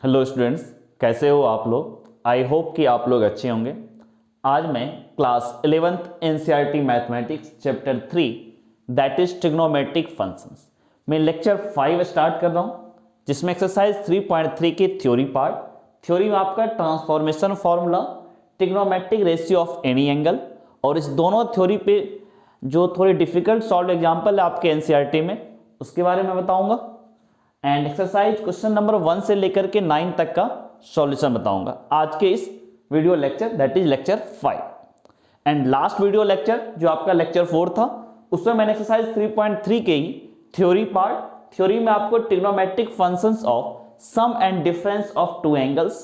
Hello students, कैसे हो आप लोग। आई होप कि आप लोग अच्छे होंगे। आज मैं class 11th NCERT mathematics chapter 3 that is trigonometric functions में लेक्चर 5 स्टार्ट कर रहा हूं, जिसमें एक्सरसाइज 3.3 की थ्योरी पार्ट। थ्योरी में आपका transformation formula, trigonometric ratio of any angle, और इस दोनों थ्योरी पे जो थोड़ी डिफिकल्ट सॉल्व एग्जाम्पल है आपके एनसीईआरटी में, उसके बारे में बताऊंगा। एंड एक्सरसाइज क्वेश्चन नंबर 1 से लेकर के 9 तक का सॉल्यूशन बताऊंगा आज के इस video lecture that is lecture 5। And last video lecture जो आपका लेक्चर 4 था, उसमें मैंने एक्सरसाइज 3.3 के ही थ्योरी पार्ट, थ्योरी में आपको trigonometric functions of sum and difference of two angles,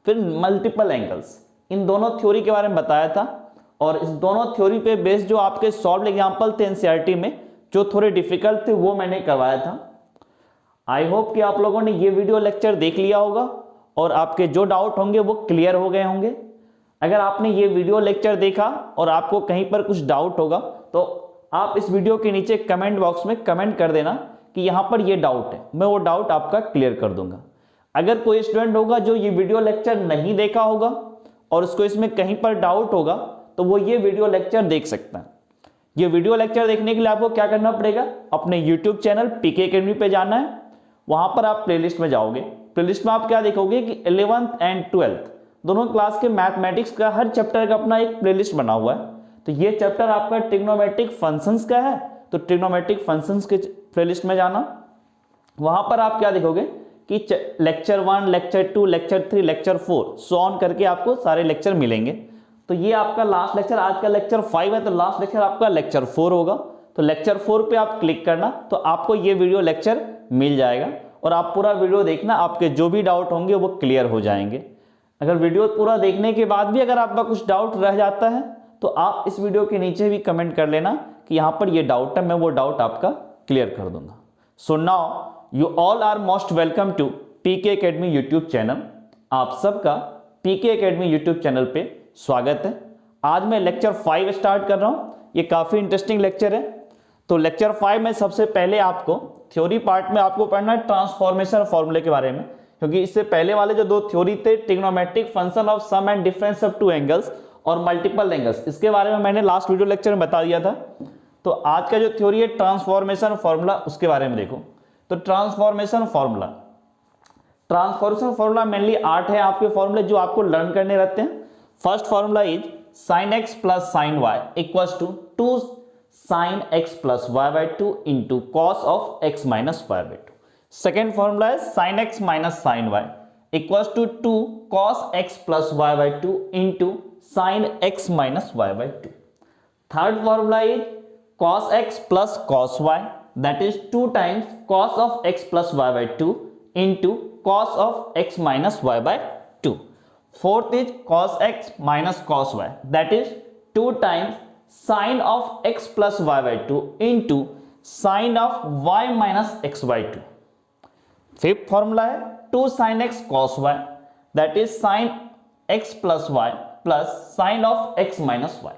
फिर मल्टीपल एंगल्स, इन दोनों थ्योरी के बारे में बताया था। और इस दोनों थ्योरी पे बेस्ड जो आपके सॉल्व एग्जाम्पल थे एनसीईआरटी में, जो थोड़े डिफिकल्ट थे, वो मैंने करवाया था। आई होप कि आप लोगों ने ये वीडियो लेक्चर देख लिया होगा और आपके जो डाउट होंगे वो क्लियर हो गए होंगे। अगर आपने ये वीडियो लेक्चर देखा और आपको कहीं पर कुछ डाउट होगा तो आप इस वीडियो के नीचे कमेंट बॉक्स में कमेंट कर देना कि यहाँ पर ये डाउट है, मैं वो डाउट आपका क्लियर कर दूंगा। अगर कोई स्टूडेंट होगा जो ये वीडियो लेक्चर नहीं देखा होगा और उसको इसमें कहीं पर डाउट होगा, तो वो ये वीडियो लेक्चर देख सकता है। ये वीडियो लेक्चर देखने के लिए आपको क्या करना पड़ेगा, अपने यूट्यूब चैनल पीके एकेडमी पे जाना है। वहां पर आप प्लेलिस्ट में जाओगे, प्लेलिस्ट में आप क्या देखोगे कि 11th एंड 12th दोनों क्लास के मैथमेटिक्स का हर चैप्टर का अपना एक प्लेलिस्ट बना हुआ है। तो ये चैप्टर आपका ट्रिग्नोमेट्रिक फंक्शंस का है, तो ट्रिग्नोमेट्रिक फंक्शंस के प्लेलिस्ट में जाना। वहां पर आप क्या देखोगे कि lecture 1, lecture 2, lecture 3, lecture 4 so on करके आपको सारे लेक्चर मिलेंगे। तो ये आपका लास्ट लेक्चर, आज का लेक्चर 5 है, तो लास्ट लेक्चर आपका लेक्चर 4 होगा। तो लेक्चर 4 पे आप क्लिक करना तो आपको ये वीडियो लेक्चर मिल जाएगा और आप पूरा वीडियो देखना, आपके जो भी डाउट होंगे वो क्लियर हो जाएंगे। अगर वीडियो पूरा देखने के बाद भी अगर आपका कुछ डाउट रह जाता है तो आप इस वीडियो के नीचे भी कमेंट कर लेना कि यहाँ पर ये डाउट है, मैं वो डाउट आपका क्लियर कर दूंगा। So now you all are most welcome to PK academy YouTube channel. आप सबका पीके एकेडमी यूट्यूब चैनल पे स्वागत है। आज मैं लेक्चर 5 स्टार्ट कर रहा हूँ। ये काफ़ी इंटरेस्टिंग लेक्चर है। तो लेक्चर 5 में सबसे पहले आपको थ्योरी पार्ट में आपको पढ़ना है ट्रांसफॉर्मेशन फॉर्मूले के बारे में, क्योंकि इससे पहले वाले जो दो थ्योरी थे, trigonometric function of sum and difference of two angles और मल्टीपल एंगल्स, इसके बारे में मैंने लास्ट वीडियो लेक्चर में बता दिया था। तो आज का जो थ्योरी है ट्रांसफॉर्मेशन फॉर्मूला, उसके बारे में देखो। तो ट्रांसफॉर्मेशन फॉर्मूला मेनली 8 है आपके फॉर्मूले जो आपको लर्न करने रहते हैं। First formula is sin x plus sine y equals to 2 sin x plus y by 2 into cos of x minus y by 2। Second formula है sin x minus sine y equals to 2 cos x plus y by 2 into sin x minus y by 2। Third formula is cos x plus cos y that is 2 times cos of x plus y by 2 into cos of x minus y by 2। Fourth is cos x minus cos y that is 2 times sin of x plus y by 2 into sin of y minus x by 2। Fifth formula है 2 sin x cos y that is sin x plus y plus sin of x minus y।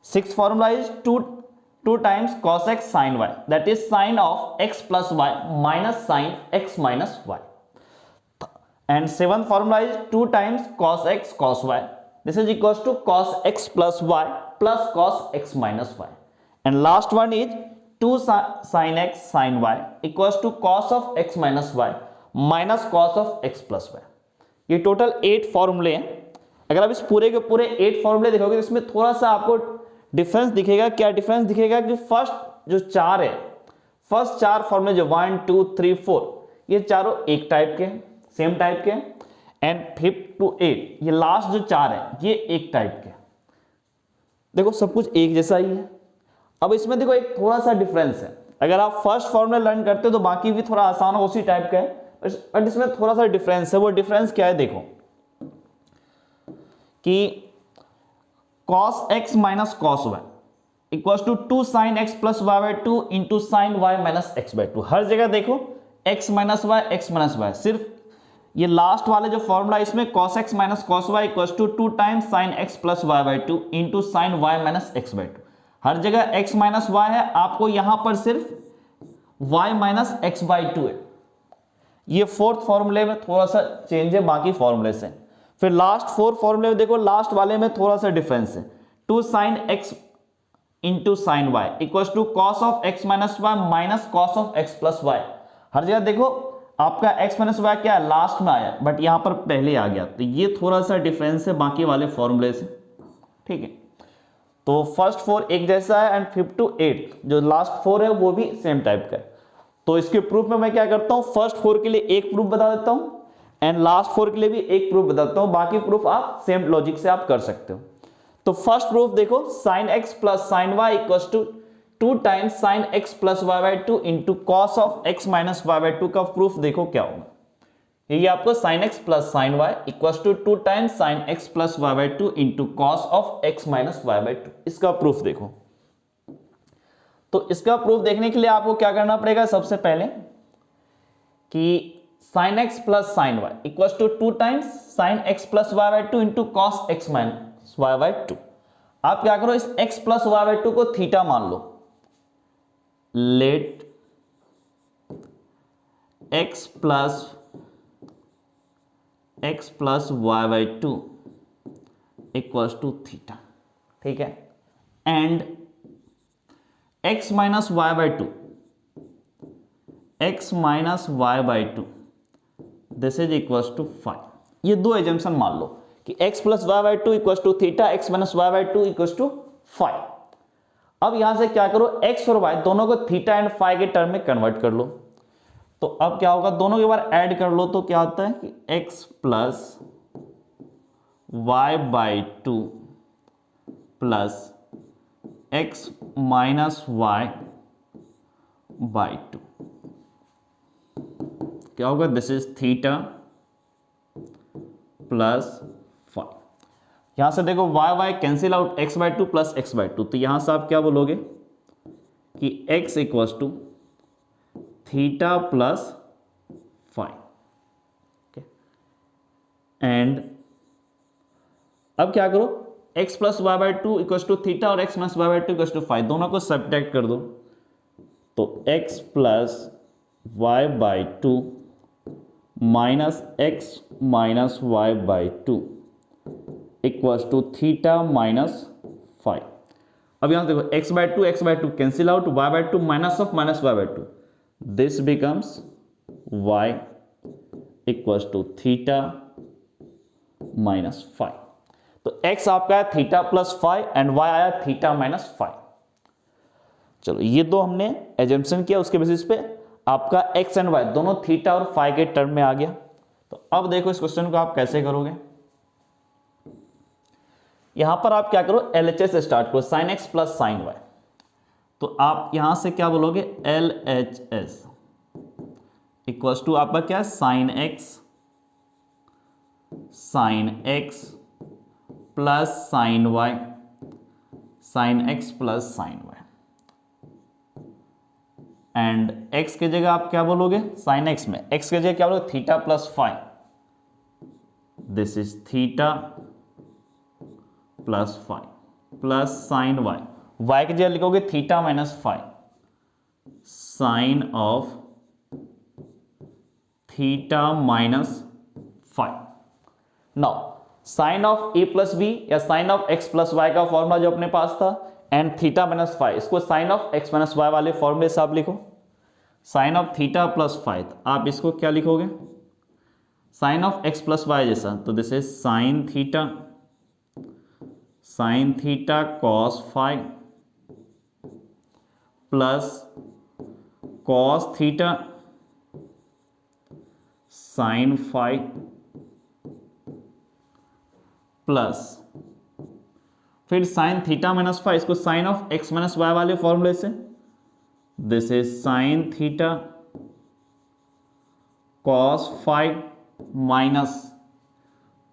Sixth formula is 2 times cos x sin y that is sin of x plus y minus sin x minus y। and seventh formula is 2 times cos x cos y, this is equals to cos x plus y plus cos x minus y। and last one is 2 sin x sin y equals to cos of x minus y minus cos of x plus y। ये total 8 फॉर्मूले हैं। अगर आप इस पूरे के पूरे 8 फॉर्मूले देखोगे तो इसमें थोड़ा सा आपको डिफरेंस दिखेगा। क्या डिफरेंस दिखेगा कि फर्स्ट जो 4 है, फर्स्ट 4 फॉर्मूले जो 1 2 3 4, ये चारों एक टाइप के, सेम टाइप के। एंड 5 to 8 ये लास्ट जो 4 है ये एक टाइप के। देखो सब कुछ एक जैसा ही है। अब इसमें देखो एक थोड़ा सा डिफरेंस है। अगर आप फर्स्ट फॉर्मूला लर्न करते हो तो बाकी भी थोड़ा आसान हो, उसी टाइप का है, बट इसमें थोड़ा सा डिफरेंस है। वो डिफरेंस क्या है, देखो कि cos x minus cos y equals to 2 sin x plus y by 2 into sine y minus x by 2। हर जगह देखो x माइनस y, सिर्फ ये लास्ट वाले जो फॉर्मूला इसमें cos x minus cos y equals to 2 times sin x plus y by 2 into sine y minus x by 2। हर जगह x माइनस y है, आपको यहां पर सिर्फ y माइनस x बाई 2 है। ये फोर्थ फॉर्मूले में थोड़ा सा चेंज है बाकी फॉर्मूले से। फिर लास्ट 4 फॉर्मूले में देखो, लास्ट वाले में थोड़ा सा डिफरेंस है। 2 sin x into sine y equal to cos of x minus y minus cos of x plus y. हर जगह देखो आपका x माइनस वाई क्या है, लास्ट में आया, बट यहां पर पहले आ गया, तो ये थोड़ा सा डिफरेंस है बाकी वाले फॉर्मूले से, ठीक है। तो फर्स्ट 4 एक जैसा है एंड 5 to 8 जो लास्ट 4 है वो भी सेम टाइप का है। तो इसके प्रूफ में मैं क्या करता हूं, फर्स्ट 4 के लिए एक प्रूफ बता देता हूं एंड लास्ट 4 के लिए भी एक प्रूफ बताता हूं, बाकी प्रूफ आप सेम लॉजिक से आप कर सकते हो। तो फर्स्ट प्रूफ देखो, sin x plus sine y equal to 2 times sine x plus y by 2 into cos of x minus y by 2 का प्रूफ देखो क्या होगा। ये आपको sin x plus sine y equal to 2 times sine x plus y by 2 into cos of x minus y by 2, इसका proof देखो। तो इसका प्रूफ देखने के लिए आपको क्या करना पड़ेगा, सबसे पहले कि sin x plus sine y equal to 2 times sine x plus y by 2 into cos x minus y by 2। आप क्या करो, इस x प्लस वाई बाई 2 को थीटा मान लो। Let x plus y by 2 equal to theta, ठीक है। And x minus y by 2, x minus y by 2 this is equal to 5। ये दो एजम्पशन मान लो कि x plus y by 2 equal to theta, x minus y by 2 equal to 5। अब यहां से क्या करो, x और y दोनों को थीटा एंड फाई के टर्म में कन्वर्ट कर लो। तो अब क्या होगा, दोनों के बार ऐड कर लो तो क्या आता है कि x plus y by 2 plus x minus y by 2 क्या होगा, दिस इज थीटा प्लस 5। यहां से देखो y y cancel out, x by 2 plus x by 2, तो यहां से आप क्या बोलोगे कि x equal to theta plus 5। And अब क्या करो, x plus y by 2 equal to theta और x minus y by 2 equal to 5, दोनों को सब्ट्रैक्ट कर दो। तो x plus y by 2 minus x minus y by 2 equal to theta minus 5। अब यहां देखो x by 2 cancel out, y by 2 minus of minus y by 2, this becomes y equal to theta minus 5। तो x आपका है theta plus 5 and y आया theta minus 5। चलो ये दो हमने एजम्पशन किया, उसके बेसिस पे आपका x एंड y दोनों थीटा और फाई के टर्म में आ गया। तो अब देखो इस क्वेश्चन को आप कैसे करोगे। यहां पर आप क्या करो, LHS से स्टार्ट करो, sine x plus sine y. तो आप यहां से क्या बोलोगे, LHS इक्वल टू आपका क्या है, sine x plus sine y, sine x plus sine y. And x की जगह आप क्या बोलोगे, साइन एक्स में x की जगह क्या बोलोगे, theta plus 5, this is theta plus 5 plus sine y, y की जगह लिखोगे theta minus 5, sine of theta minus 5। Now sine of a plus b या sine of x plus y का फॉर्मूला जो अपने पास था एंड थीटा माइनस 5, इसको sine of x minus y वाले फॉर्मूले से आप लिखो। साइन ऑफ थीटा प्लस 5 आप इसको क्या लिखोगे, sine of x plus y जैसा, तो this is sine theta cos 5 plus cos theta sine 5 plus फिर साइन थीटा माइनस 5, इसको sine of x minus y वाले फॉर्मूले से, this is sine theta cos 5 minus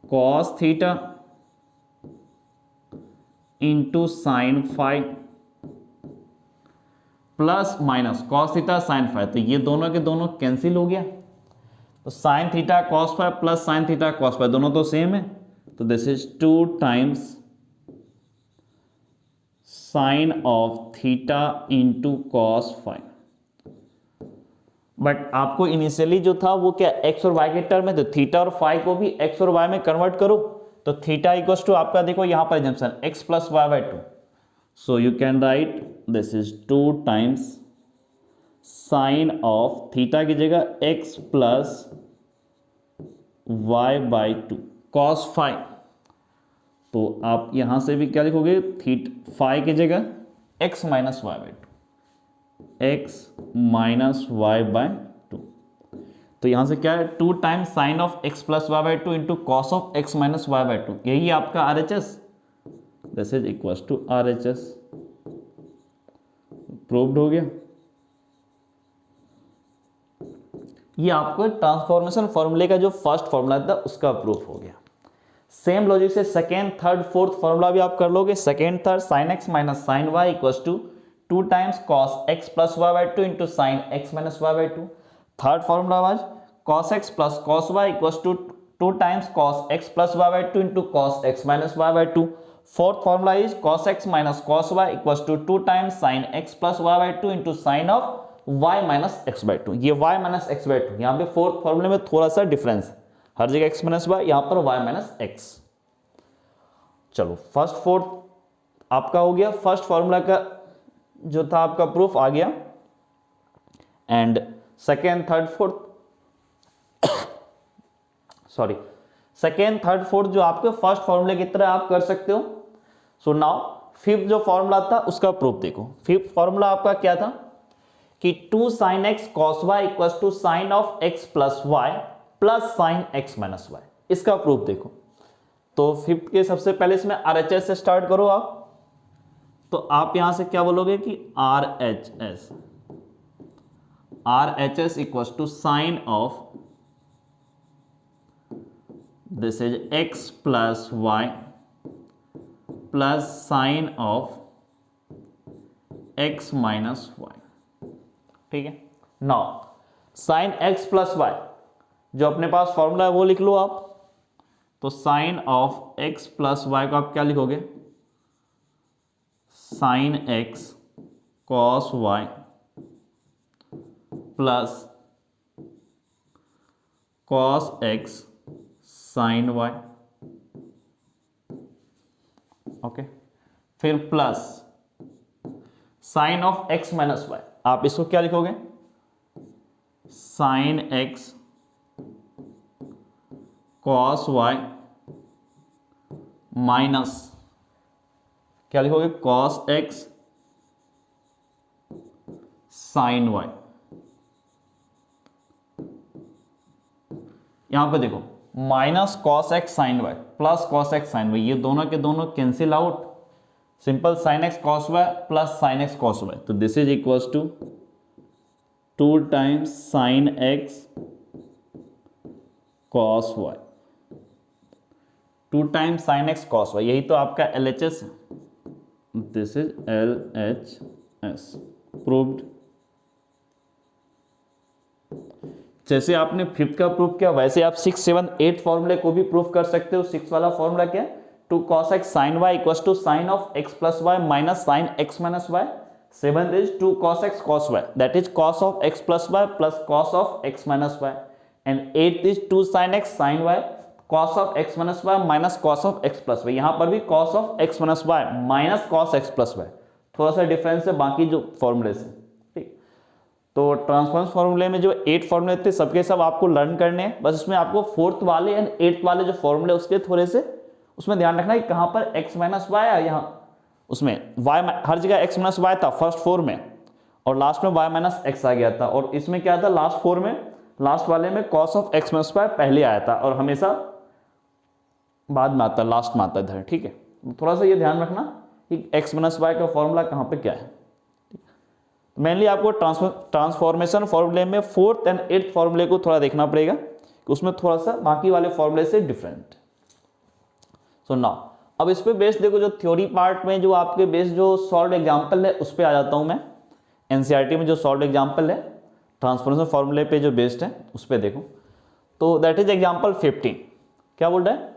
cos theta into sine 5 plus minus cos theta sine 5, तो ये दोनों के दोनों कैंसिल हो गया। तो sign theta cos 5 plus sign theta cos 5 दोनों तो सेम है, तो this is 2 times sine of theta into cos 5 but आपको इनिशियली जो था वो क्या एक्स और वाई के टर्म में, तो थीटा और फाई को भी एक्स और वाई में कन्वर्ट करो, तो थीटा इक्वल्स टू आपका देखो यहाँ पर assumption x plus y by two, so you can write this is 2 times sine of theta की जगह x plus y by two cos phi, तो आप यहां से भी क्या लिखोगे फाई की जगह x minus y by two, x minus y by two, तो यहां से क्या है 2 times sine of x plus y by two into cos of x minus y by two, यही आपका R H S, this is equal to R H S. Proved हो गया। ये आपको ट्रांसफॉर्मेशन फॉर्मूले का जो फर्स्ट फॉर्मूला था उसका प्रूफ हो गया। सेम लॉजिक से सेकेंड थर्ड फोर्थ फॉर्मूला भी आप कर लोगे। Second third sine x minus sine y equals to 2 times cos x plus y by two into sine x minus y by two. Third formula was cos x plus cos y equals to 2 times cos x plus y by two into cos x minus y by two. Fourth formula is cos x minus cos y equals to 2 times sine x plus y by two into sine of y minus x by two. ये y minus x by two, यहाँ पे fourth फॉर्मूले में थोड़ा सा difference, हर जगह x minus Y, यहाँ पर y माइनस एक्स। चलो फर्स्ट फोर्थ आपका हो गया, फर्स्ट फॉर्मूला का जो था आपका प्रूफ आ गया। And second third fourth sorry second third fourth जो आपके फर्स्ट फॉर्मूले की तरह आप कर सकते हो। सो नाउ फिफ्थ जो फॉर्मूला था उसका प्रूफ देखो। फिफ्थ फॉर्मूला आपका क्या था कि 2 sine x cos y equals to sine of x plus y plus sine x minus y, इसका प्रूफ देखो। तो फिफ्थ के सबसे पहले इसमें आरएचएस से स्टार्ट करो आप, तो आप यहां से क्या बोलोगे कि RHS equals to sine of this is x plus y plus sine of x minus y, ठीक है। Now sine x plus y जो अपने पास फॉर्मूला है वो लिख लो आप, तो sine of x plus y को आप क्या लिखोगे, sine x cos y plus cos x sine y, okay. फिर plus sine of x minus y, आप इसको क्या लिखोगे, sine x cos y minus क्या लिखोगे, कॉस एक्स साइन वाई। यहां पे देखो minus cos x sine y plus cos x sine y, ये दोनों के दोनों cancel out, simple sine x cos y plus sine x cos y, तो this is equals to 2 times sine x cos y, 2 times sine x cos y, यही तो आपका LHS है, this is LHS proved. जैसे आपने fifth का proof किया वैसे आप 6, 7, 8 फॉर्मूले को भी प्रूफ कर सकते हो। 6 वाला फॉर्मूला क्या है, 2 cos x sin y equals to sine of x plus y minus sine x minus y. 7th is 2 cos x cos y, that is cos of x plus y plus cos of x minus y. And 8th is 2 sin x sin y cos of x minus y minus cos of x plus y, यहाँ पर भी cos of x minus y minus cos x plus y, थोड़ा सा difference है बाकी जो फॉर्मूले से, ठीक। तो ट्रांसफॉर्म फॉर्मूले में जो 8 फॉर्मूले थे सबके सब आपको लर्न करने हैं, बस इसमें आपको 4th वाले एंड 8th वाले जो फॉर्मूले उसके थोड़े से उसमें ध्यान रखना कि कहां पर x माइनस वाई है, यहाँ उसमें y हर जगह x माइनस वाई था फर्स्ट 4 में, और लास्ट में y माइनस एक्स आ गया था, और इसमें क्या था लास्ट 4 में, लास्ट वाले में cos of x minus y पहले आया था और हमेशा बाद में आता, लास्ट में आता इधर, ठीक है। थोड़ा सा ये ध्यान रखना कि x माइनस वाई का फॉर्मूला कहाँ पे क्या है। मेनली आपको ट्रांसफॉर्मेशन फॉर्मूले में 4th एंड 8th फॉर्मूले को थोड़ा देखना पड़ेगा कि उसमें थोड़ा सा बाकी वाले फॉर्मूले से डिफरेंट। सो नाउ अब इस पे बेस्ड देखो, जो थ्योरी पार्ट में जो आपके बेस्ड जो सॉल्व एग्जांपल है उस पे आ जाता हूं मैं। एनसीईआरटी में जो सॉल्व एग्जांपल है ट्रांसफॉर्मेशन फॉर्मूले पे जो बेस्ड है उस पे देखो, तो दैट इज एग्जांपल 15। क्या बोल रहा है,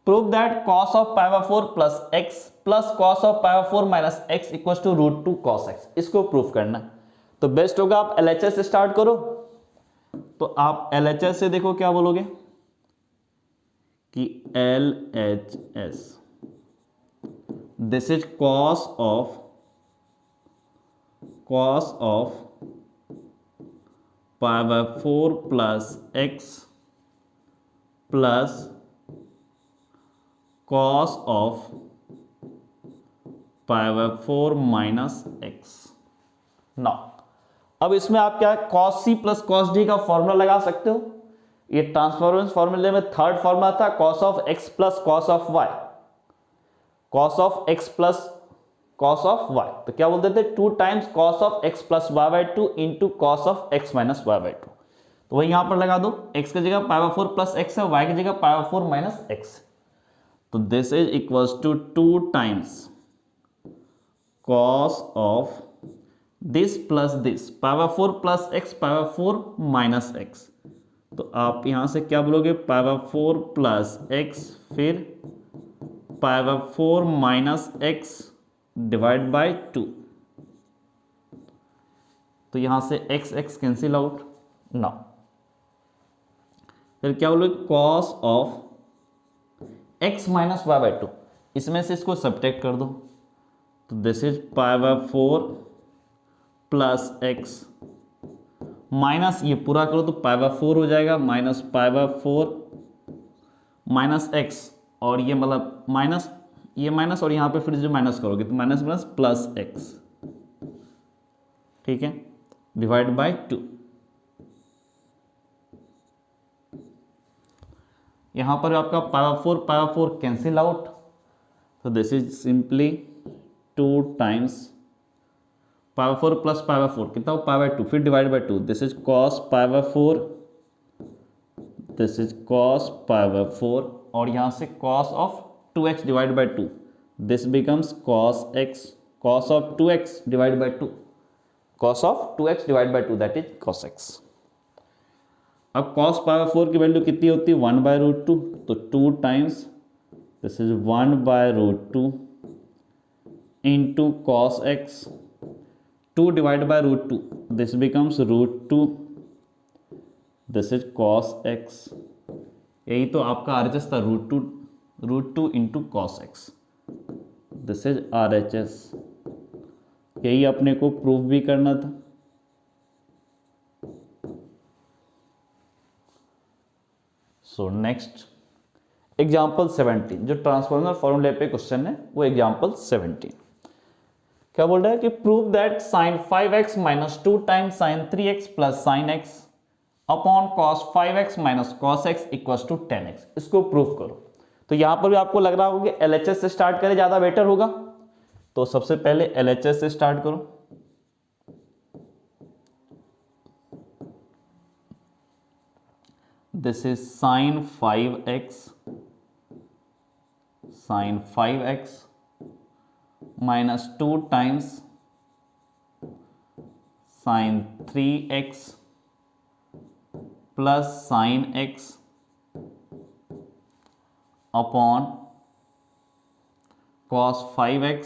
prove that cos of pi by 4 plus x plus cos of pi by 4 minus x equals to √2 cos x, इसको प्रूफ करना है। तो बेस्ट होगा आप LHS से स्टार्ट करो, तो आप LHS से देखो क्या बोलोगे कि LHS this is cos of pi by 4 plus x plus cos of pi by 4 minus x. Now अब इसमें आप क्या cos c plus cos d का फॉर्मूला लगा सकते हो। ये ट्रांसफॉर्मेशन फॉर्मूले में थर्ड फॉर्मूला था cos of x plus cos of y, cos of x plus cos of y, तो क्या बोलते थे 2 times cos of x plus y by 2 into cos of x minus y by 2। तो वही यहां पर लगा दो, x की जगह पाई बाय 4 प्लस x है, y की जगह पाई बाय 4 माइनस x। तो this is equals to 2 times cos of this plus this pi by 4 plus x pi by 4 minus x। तो आप यहां से क्या बोलोगे पाई बाय 4 प्लस x फिर pi by 4 minus x divide by 2। तो यहां से x x cancel out. Now फिर क्या बोलोगे cos of x minus y by 2, इसमें से इसको सब्ट्रैक्ट कर दो। तो this is pi by 4 plus x minus ये पूरा करो तो पाई बाय 4 हो जाएगा, minus pi by 4 minus x, और ये मतलब माइनस ये माइनस, और यहां पे फिर जो माइनस करोगे तो माइनस माइनस प्लस x, ठीक है, डिवाइड बाय 2। यहां पर आपका पाई बाय 4 कैंसिल आउट। तो this is simply 2 times pi by 4 plus pi by 4 कितना हो पाई बाय 2 फिर divide by 2। This is cos pi by 4, this is cos pi by 4, और यहां से cos of 2x divide by 2, this becomes cos x, cos of 2x divide by 2, cos of 2x divide by 2 that is cos x। अब cos pi by 4 की value कितनी होती है 1 by root 2, तो 2 times this is 1 by root 2 into cos x, 2 divide by root 2, this becomes root 2, this is cos x। यही तो आपका RHS था root two into cos x, this is RHS। यही अपने को प्रूफ भी करना था। सो नेक्स्ट एग्जाम्पल 17, जो ट्रांसफॉर्मर फॉर्मूले पे क्वेश्चन है वो एग्जाम्पल 17 क्या बोल रहा है कि prove that sine 5x minus 2 times sine 3x plus sine x upon cos 5x minus cos x equals to 10x। इसको प्रूफ करो। तो यहां पर भी आपको लग रहा होगा कि LHS से स्टार्ट करें ज्यादा बेटर होगा, तो सबसे पहले LHS से स्टार्ट करो। This is sine 5x minus 2 times sine 3x plus sine x upon cos 5x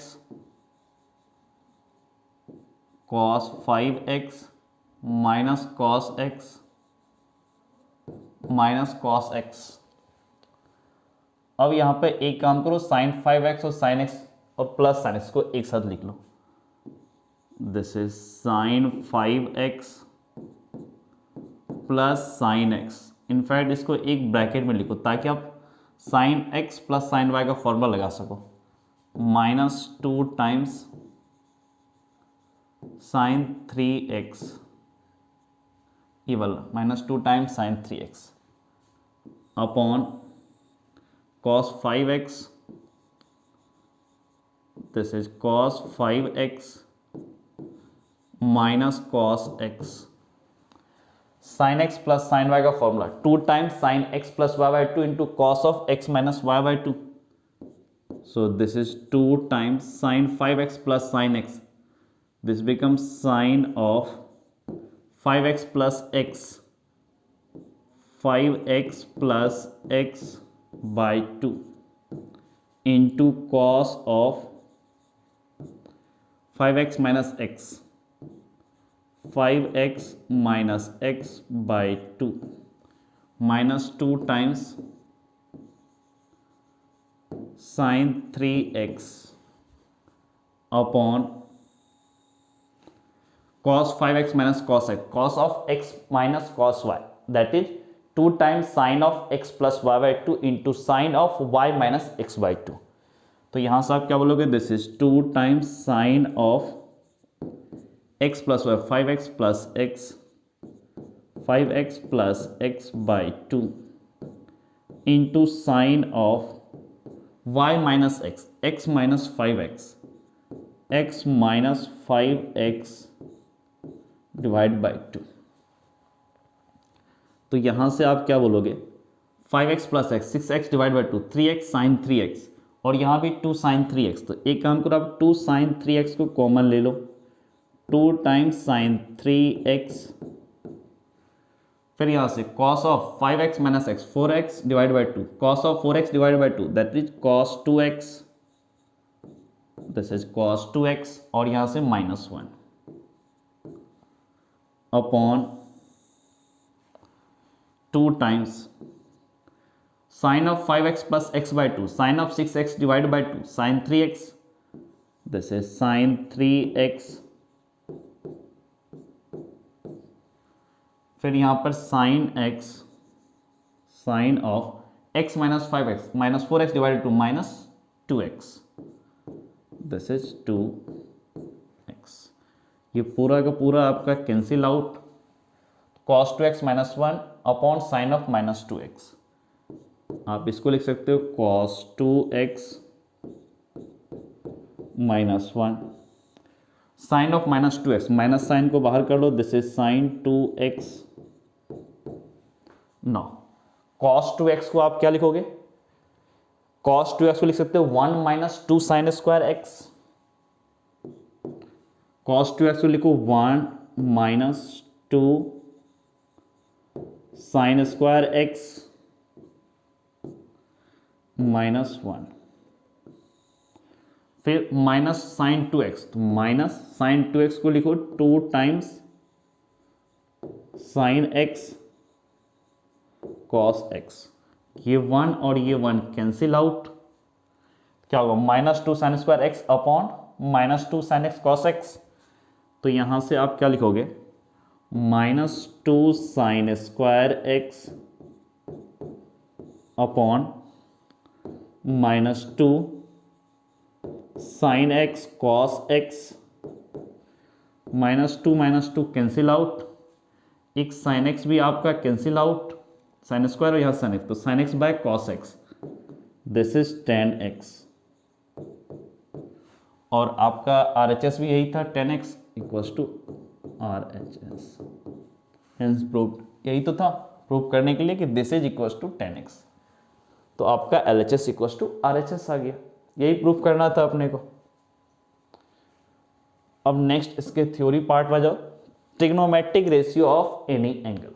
minus cos x minus cos x। अब यहां पे एक काम करो, साइन 5x और साइन x और प्लस साइन x को एक साथ लिख लो। This is sine 5x plus sine x। In fact इसको एक ब्रैकेट में लिखो ताकि आप sine x plus sine y का फॉर्मूला लगा सको। माइनस 2 टाइम्स साइन 3x, ये वाला minus 2 times sine 3x upon cos 5x, this is cos 5x minus cos x। Sine x plus sine y का formula 2 times sign x plus y by 2 into cos of x minus y by 2। So this is 2 times sine 5x plus sine x, this becomes sine of 5x plus x, 5x plus x by 2 into cos of 5x minus x, 5x minus x by 2 -2 times sine 3x upon cos 5x minus cos x, cos of x minus cos y, that is 2 times sine of x plus y by 2 into sine of y minus x by 2। तो यहां से आप क्या बोलोगे, this is 2 times sine of x plus y, 5x plus x, 5x plus x by 2 into sine of y minus x, x minus 5x, x minus 5x divide by 2। तो यहां से आप क्या बोलोगे, 5x plus x, 6x divide by 2, 3x sine 3x, और यहां भी 2 sine 3x। तो एक काम करो, आप 2 साइन 3x को कॉमन ले लो, 2 टाइम्स साइन 3x, फिर यहां से cos of 5x minus x, 4x divide by 2, cos of 4x divide by 2, that is cos 2x, this is cos 2x, और यहां से -1 upon 2 times sine of 5x plus x by 2, sine of 6x divide by 2, sine 3x, this is sine 3x, फिर यहां पर sine x, sine of x minus 5x minus 4x divide 2 minus 2x, this is 2x। ये पूरा का पूरा आपका cancel out, cos 2x minus 1 upon sine of minus 2x। आप इसको लिख सकते हो cos 2x minus 1, sine of minus 2x, minus sine को बाहर कर लो, this is sine 2x। No, cos 2x को आप क्या लिखोगे, cos 2x को लिख सकते हो 1 minus 2 sine square x, cos 2x को लिखो 1 minus 2 sine square x minus 1, फिर माइनस साइन 2x, तो माइनस साइन 2x को लिखो 2 times sign x cos x, ये 1 और ये 1 कैंसिल आउट, क्या होगा -2 sine square x upon -2 sine x cos x। तो यहां से आप क्या लिखोगे, -2 sine square x upon -2 sine x cos x, -2 cancel out, एक साइन x भी आपका कैंसिल आउट, साइन स्क्वायर और यहाँ साइन x, तो sine x by cos x, this is 10x, और आपका RHS भी यही था, 10x equals to RHS, hence proved, यही तो था प्रूव करने के लिए कि this is equals to 10x, तो आपका LHS इक्वल्स टू RHS आ गया, यही प्रूफ करना था अपने को। अब नेक्स्ट इसके थ्योरी पार्ट में जाओ, trigonometric ratio of any angle,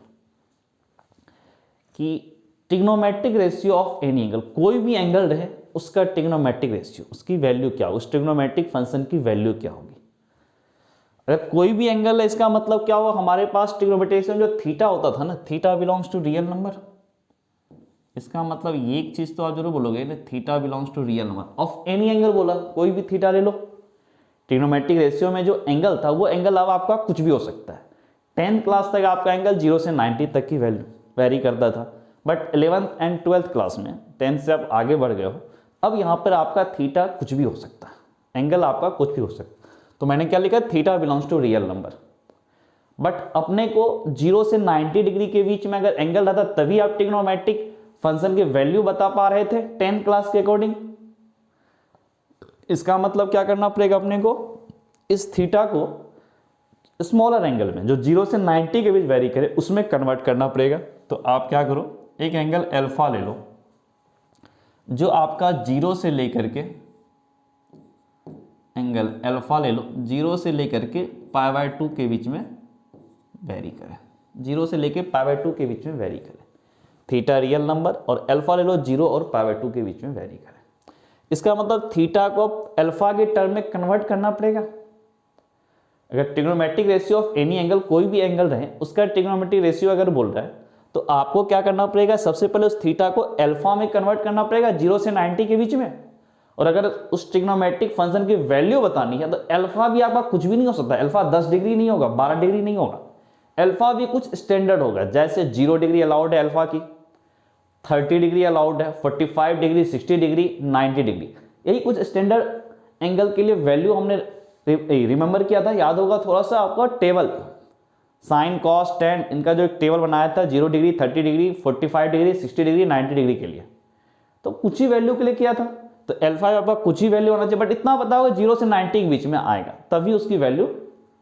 कि trigonometric ratio of any angle, कोई भी एंगल रहे उसका ट्रिग्नोमेट्रिक रेशियो, उसकी वैल्यू क्या होगी, उस ट्रिग्नोमेट्रिक फंक्शन की वैल्यू क्या होगी। अगर कोई भी एंगल है, इसका मतलब क्या हुआ, हमारे पास ट्रिग्नोमेट्रिक में जो थीटा होता था ना, theta belongs to real number, इसका मतलब ये एक चीज तो आप जरूर बोलोगे ना, theta belongs to real number of any angle, बोला कोई भी थीटा ले लो। ट्रिग्नोमेट्रिक रेशियो में जो एंगल था, वो एंगल अब आपका कुछ भी हो सकता है। 10th क्लास तक आपका एंगल 0 से 90 तक की वैल्यू वेरी करता था, but 11th and 12th class में 10th से आप आगे बढ़ गए हो, अब यहाँ पर आपका थीटा कुछ भी हो सकता है, एंगल आपका कुछ भी हो सकता है। तो मैंने क्या लिखा, theta belongs to real number, but अपने को 0 से 90 डिग्री के बीच में अगर एंगल रहता तभी आप ट्रिग्नोमेट्रिक फंक्शन की वैल्यू बता पा रहे थे 10th क्लास के अकॉर्डिंग। इसका मतलब क्या करना पड़ेगा अपने को, इस थीटा को स्मॉलर एंगल में जो 0 से 90 के बीच वेरी करे उसमें कन्वर्ट करना पड़ेगा। तो आप क्या करो, एक एंगल अल्फा ले लो जो आपका 0 से लेकर के, एंगल अल्फा ले लो 0 से लेकर के π/2 के बीच में वेरी करे, 0 से लेकर π/2 के बीच में वेरी करे। थीटा रियल नंबर और अल्फा ले लो 0 और π/2 के बीच में वेरी करे। इसका मतलब थीटा को अल्फा के टर्म में कन्वर्ट करना पड़ेगा। अगर trigonometric ratio of any angle, कोई भी एंगल रहे, उसका ट्रिग्नोमेट्रिक रेशियो अगर बोल रहा है तो आपको क्या करना पड़ेगा, सबसे पहले उस थीटा को अल्फा में कन्वर्ट करना पड़ेगा 0 से 90 के बीच में। और अगर उस ट्रिग्नोमेट्रिक फंक्शन की वैल्यू बतानी है तो अल्फा भी आपका कुछ भी नहीं हो सकता। अल्फा 10 डिग्री नहीं होगा, 12 डिग्री नहीं होगा, अल्फा भी कुछ स्टैंडर्ड होगा। जैसे 0 डिग्री अलाउड है अल्फा की, 30 डिग्री अलाउड है, 45 डिग्री, 60 डिग्री, 90 डिग्री, यही कुछ स्टैंडर्ड एंगल के लिए वैल्यू हमने रिमेंबर किया था, याद होगा थोड़ा सा आपका टेबल, साइन कॉस टेन, इनका जो एक टेबल बनाया था 0 degree, 30 degree, 45 degree, 60 degree, 90 degree के लिए, तो कुछ ही वैल्यू के लिए किया था। तो अल्फा आपका कुछ ही वैल्यू होना चाहिए, बट इतना पता होगा 0 से 90 के बीच में आएगा, तभी उसकी वैल्यू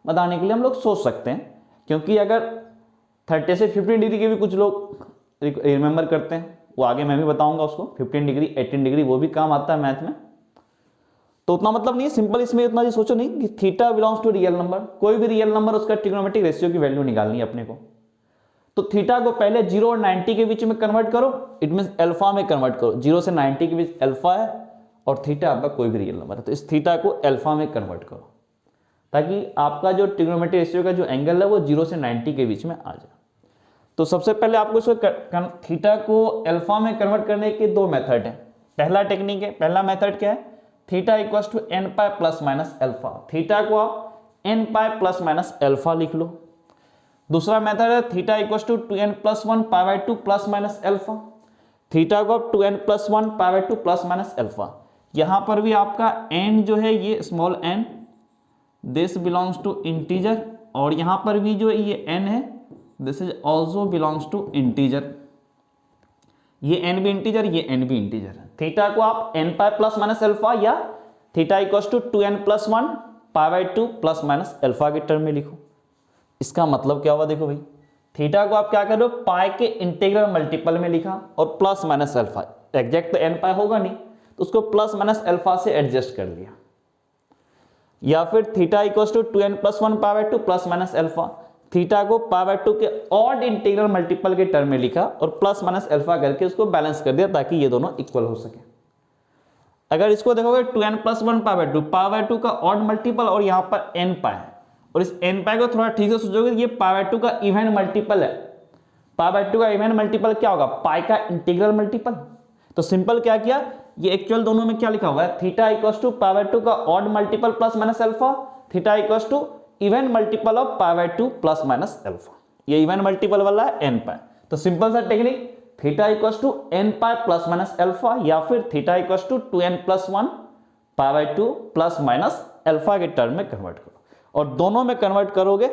बताने के लिए हम लोग सोच सकते हैं। क्योंकि अगर 30 से 15 डिग्री के भी कुछ लोग रिमेंबर करते हैं, वो आगे मैं भी बताऊंगा उसको, 15 डिग्री, 18 डिग्री, वो भी काम आता है मैथ में। तो उतना मतलब नहीं है, सिंपल इसमें इतना जी सोचो नहीं कि theta belongs to real number, कोई भी रियल नंबर उसका ट्रिग्नोमेट्रिक रेशियो की वैल्यू निकालनी है अपने को। तो थीटा को पहले 0 और 90 के बीच में कन्वर्ट करो, इट मीन अल्फा में कन्वर्ट करो। 0 से 90 के बीच अल्फा है और थीटा आपका कोई भी रियल नंबर है, तो इस थीटा को अल्फा में कन्वर्ट करो ताकि आपका जो ट्रिग्नोमेट्रिक रेशियो का जो एंगल है वो 0 से 90 के बीच में आ जाए। तो सबसे पहले आपको इसको थीटा को अल्फा में कन्वर्ट करने के दो मेथड है। पहला टेक्निक है, पहला मेथड क्या है, theta equals to n pi plus minus alpha. Theta को आप n pi plus minus alpha लिख लो। दूसरा मेथड है theta equals to 2n plus 1 pi by 2 plus minus alpha. Theta को आप 2n plus 1 pi by 2 plus minus alpha. यहां पर भी आपका n जो है ये small n, this belongs to integer, और यहां पर भी जो ये n है this is also belongs to integer. ये n भी इंटीजर, ये n भी इंटीजर। थीटा को आप n pi plus minus alpha या theta equals to 2n plus 1 pi by 2 plus minus alpha के टर्म में लिखो। इसका मतलब क्या हुआ, देखो भाई, थीटा को आप क्या कर रहे हो, पाई के इंटीग्रल मल्टीपल में लिखा और प्लस माइनस अल्फा, एग्जैक्ट तो n पाई होगा नहीं तो उसको प्लस माइनस अल्फा से एडजस्ट कर लिया। या फिर theta equals to 2n plus 1 pi by 2 plus minus alpha, theta को पाई बाई 2 के ऑड इंटीग्रल मल्टीपल के टर्म में लिखा और प्लस माइनस अल्फा करके उसको बैलेंस कर दिया ताकि ये दोनों इक्वल हो सके। अगर इसको देखोगे 2n प्लस 1 पाई बाई 2 का ऑड मल्टीपल और यहाँ पर n पाई, और इस n पाई को थोड़ा ठीक से सोचोगे, ये पाई बाई 2 का इवन मल्टीपल है। पाई बाई 2 का इवन मल्टीपल क्या होगा, पाई का इंटीग्रल मल्टीपल। तो सिंपल क्या किया, ये एक्चुअल दोनों में क्या लिखा हुआ है, theta equals to pi by 2 का odd multiple plus minus alpha, theta equals to even multiple of pi by 2 plus minus alpha. ये इवन मल्टीपल वाला है n पाई। तो सिंपल सा technique, theta equals to n pi plus minus alpha या फिर theta equals to 2n plus 1 pi by 2 plus minus alpha के term में convert करो, और दोनों में कन्वर्ट करोगे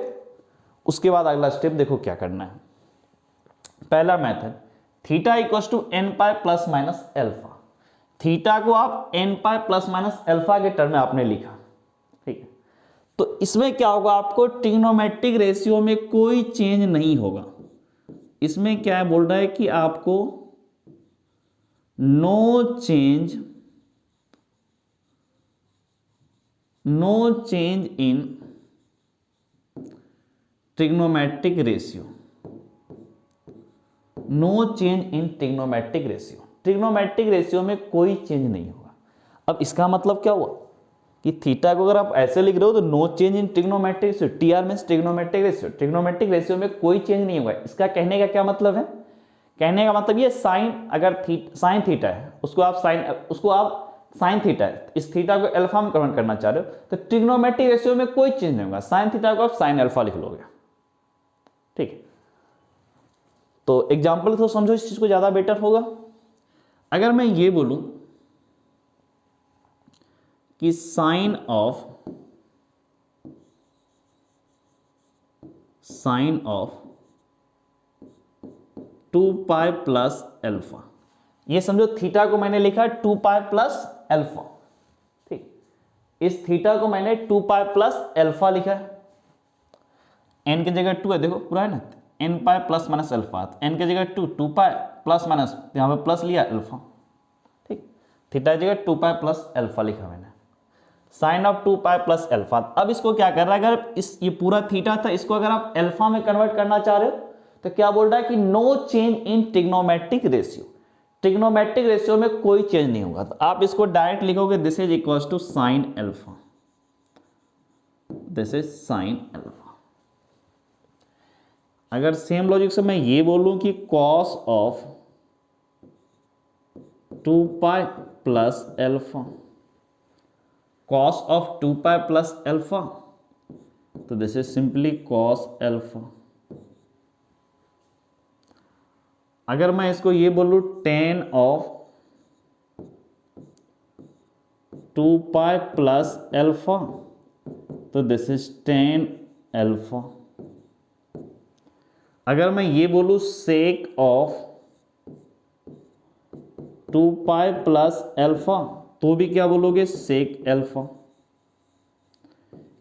उसके बाद अगला स्टेप देखो क्या करना है। पहला method, theta equals to n pi plus minus alpha. Theta को आप n pi plus minus alpha के टर्म में आपने लिखा, ठीक है। तो इसमें क्या होगा, आपको ट्रिग्नोमेट्रिक रेशियो में कोई चेंज नहीं होगा। इसमें क्या है, बोल रहा है कि आपको no change in trigonometric ratio, no change in trigonometric ratio. Trigonometric ratio में कोई चेंज नहीं होगा। अब इसका मतलब क्या हुआ कि थीटा को अगर आप ऐसे लिख रहे हो तो no change in trigonometric ratio, TR means trigonometric ratio, trigonometric ratio में कोई चेंज नहीं होगा। इसका कहने का क्या मतलब है, कहने का मतलब ये साइन, अगर साइन थीटा है उसको आप साइन थीटा है, इस थीटा को अल्फा में कन्वर्ट करना चाह रहे हो तो ट्रिग्नोमेट्रिक रेशियो में कोई चेंज नहीं होगा। साइन थीटा को आप साइन अल्फा लिख लोगे, ठीक है। तो एग्जाम्पल तो समझो इस चीज को ज्यादा बेटर होगा। अगर मैं ये बोलूं कि sine of 2 pi plus alpha, ये समझो थीटा को मैंने लिखा 2 पाई प्लस अल्फा, ठीक। इस थीटा को मैंने 2 पाई प्लस अल्फा लिखा है, n की जगह 2 है, देखो पूरा है ना, n pi plus minus alpha, n की जगह 2 पाई प्लस माइनस, यहां पे प्लस लिया अल्फा, ठीक। थीटा की जगह 2 पाई प्लस अल्फा लिखा मैंने, sine of 2 pi plus alpha. अब इसको क्या कर रहा है, अगर ये पूरा थीटा था, इसको अगर आप अल्फा में कन्वर्ट करना चाह रहे हो तो क्या बोल रहा है कि no change in trigonometric ratio, trigonometric ratio में कोई चेंज नहीं होगा। तो आप इसको डायरेक्ट लिखोगे, this is equals to sine alpha, this is sine alpha. अगर सेम लॉजिक से मैं ये बोलूं कि cos of 2 pi plus alpha, cos of 2 pi plus alpha, तो this is simply cos alpha. अगर मैं इसको ये बोलूं tan of 2 pi plus alpha, तो दिस इज tan एल्फा। अगर मैं ये बोलूं sec of 2 pi plus alpha, तो भी क्या बोलोगे, सेक एल्फा।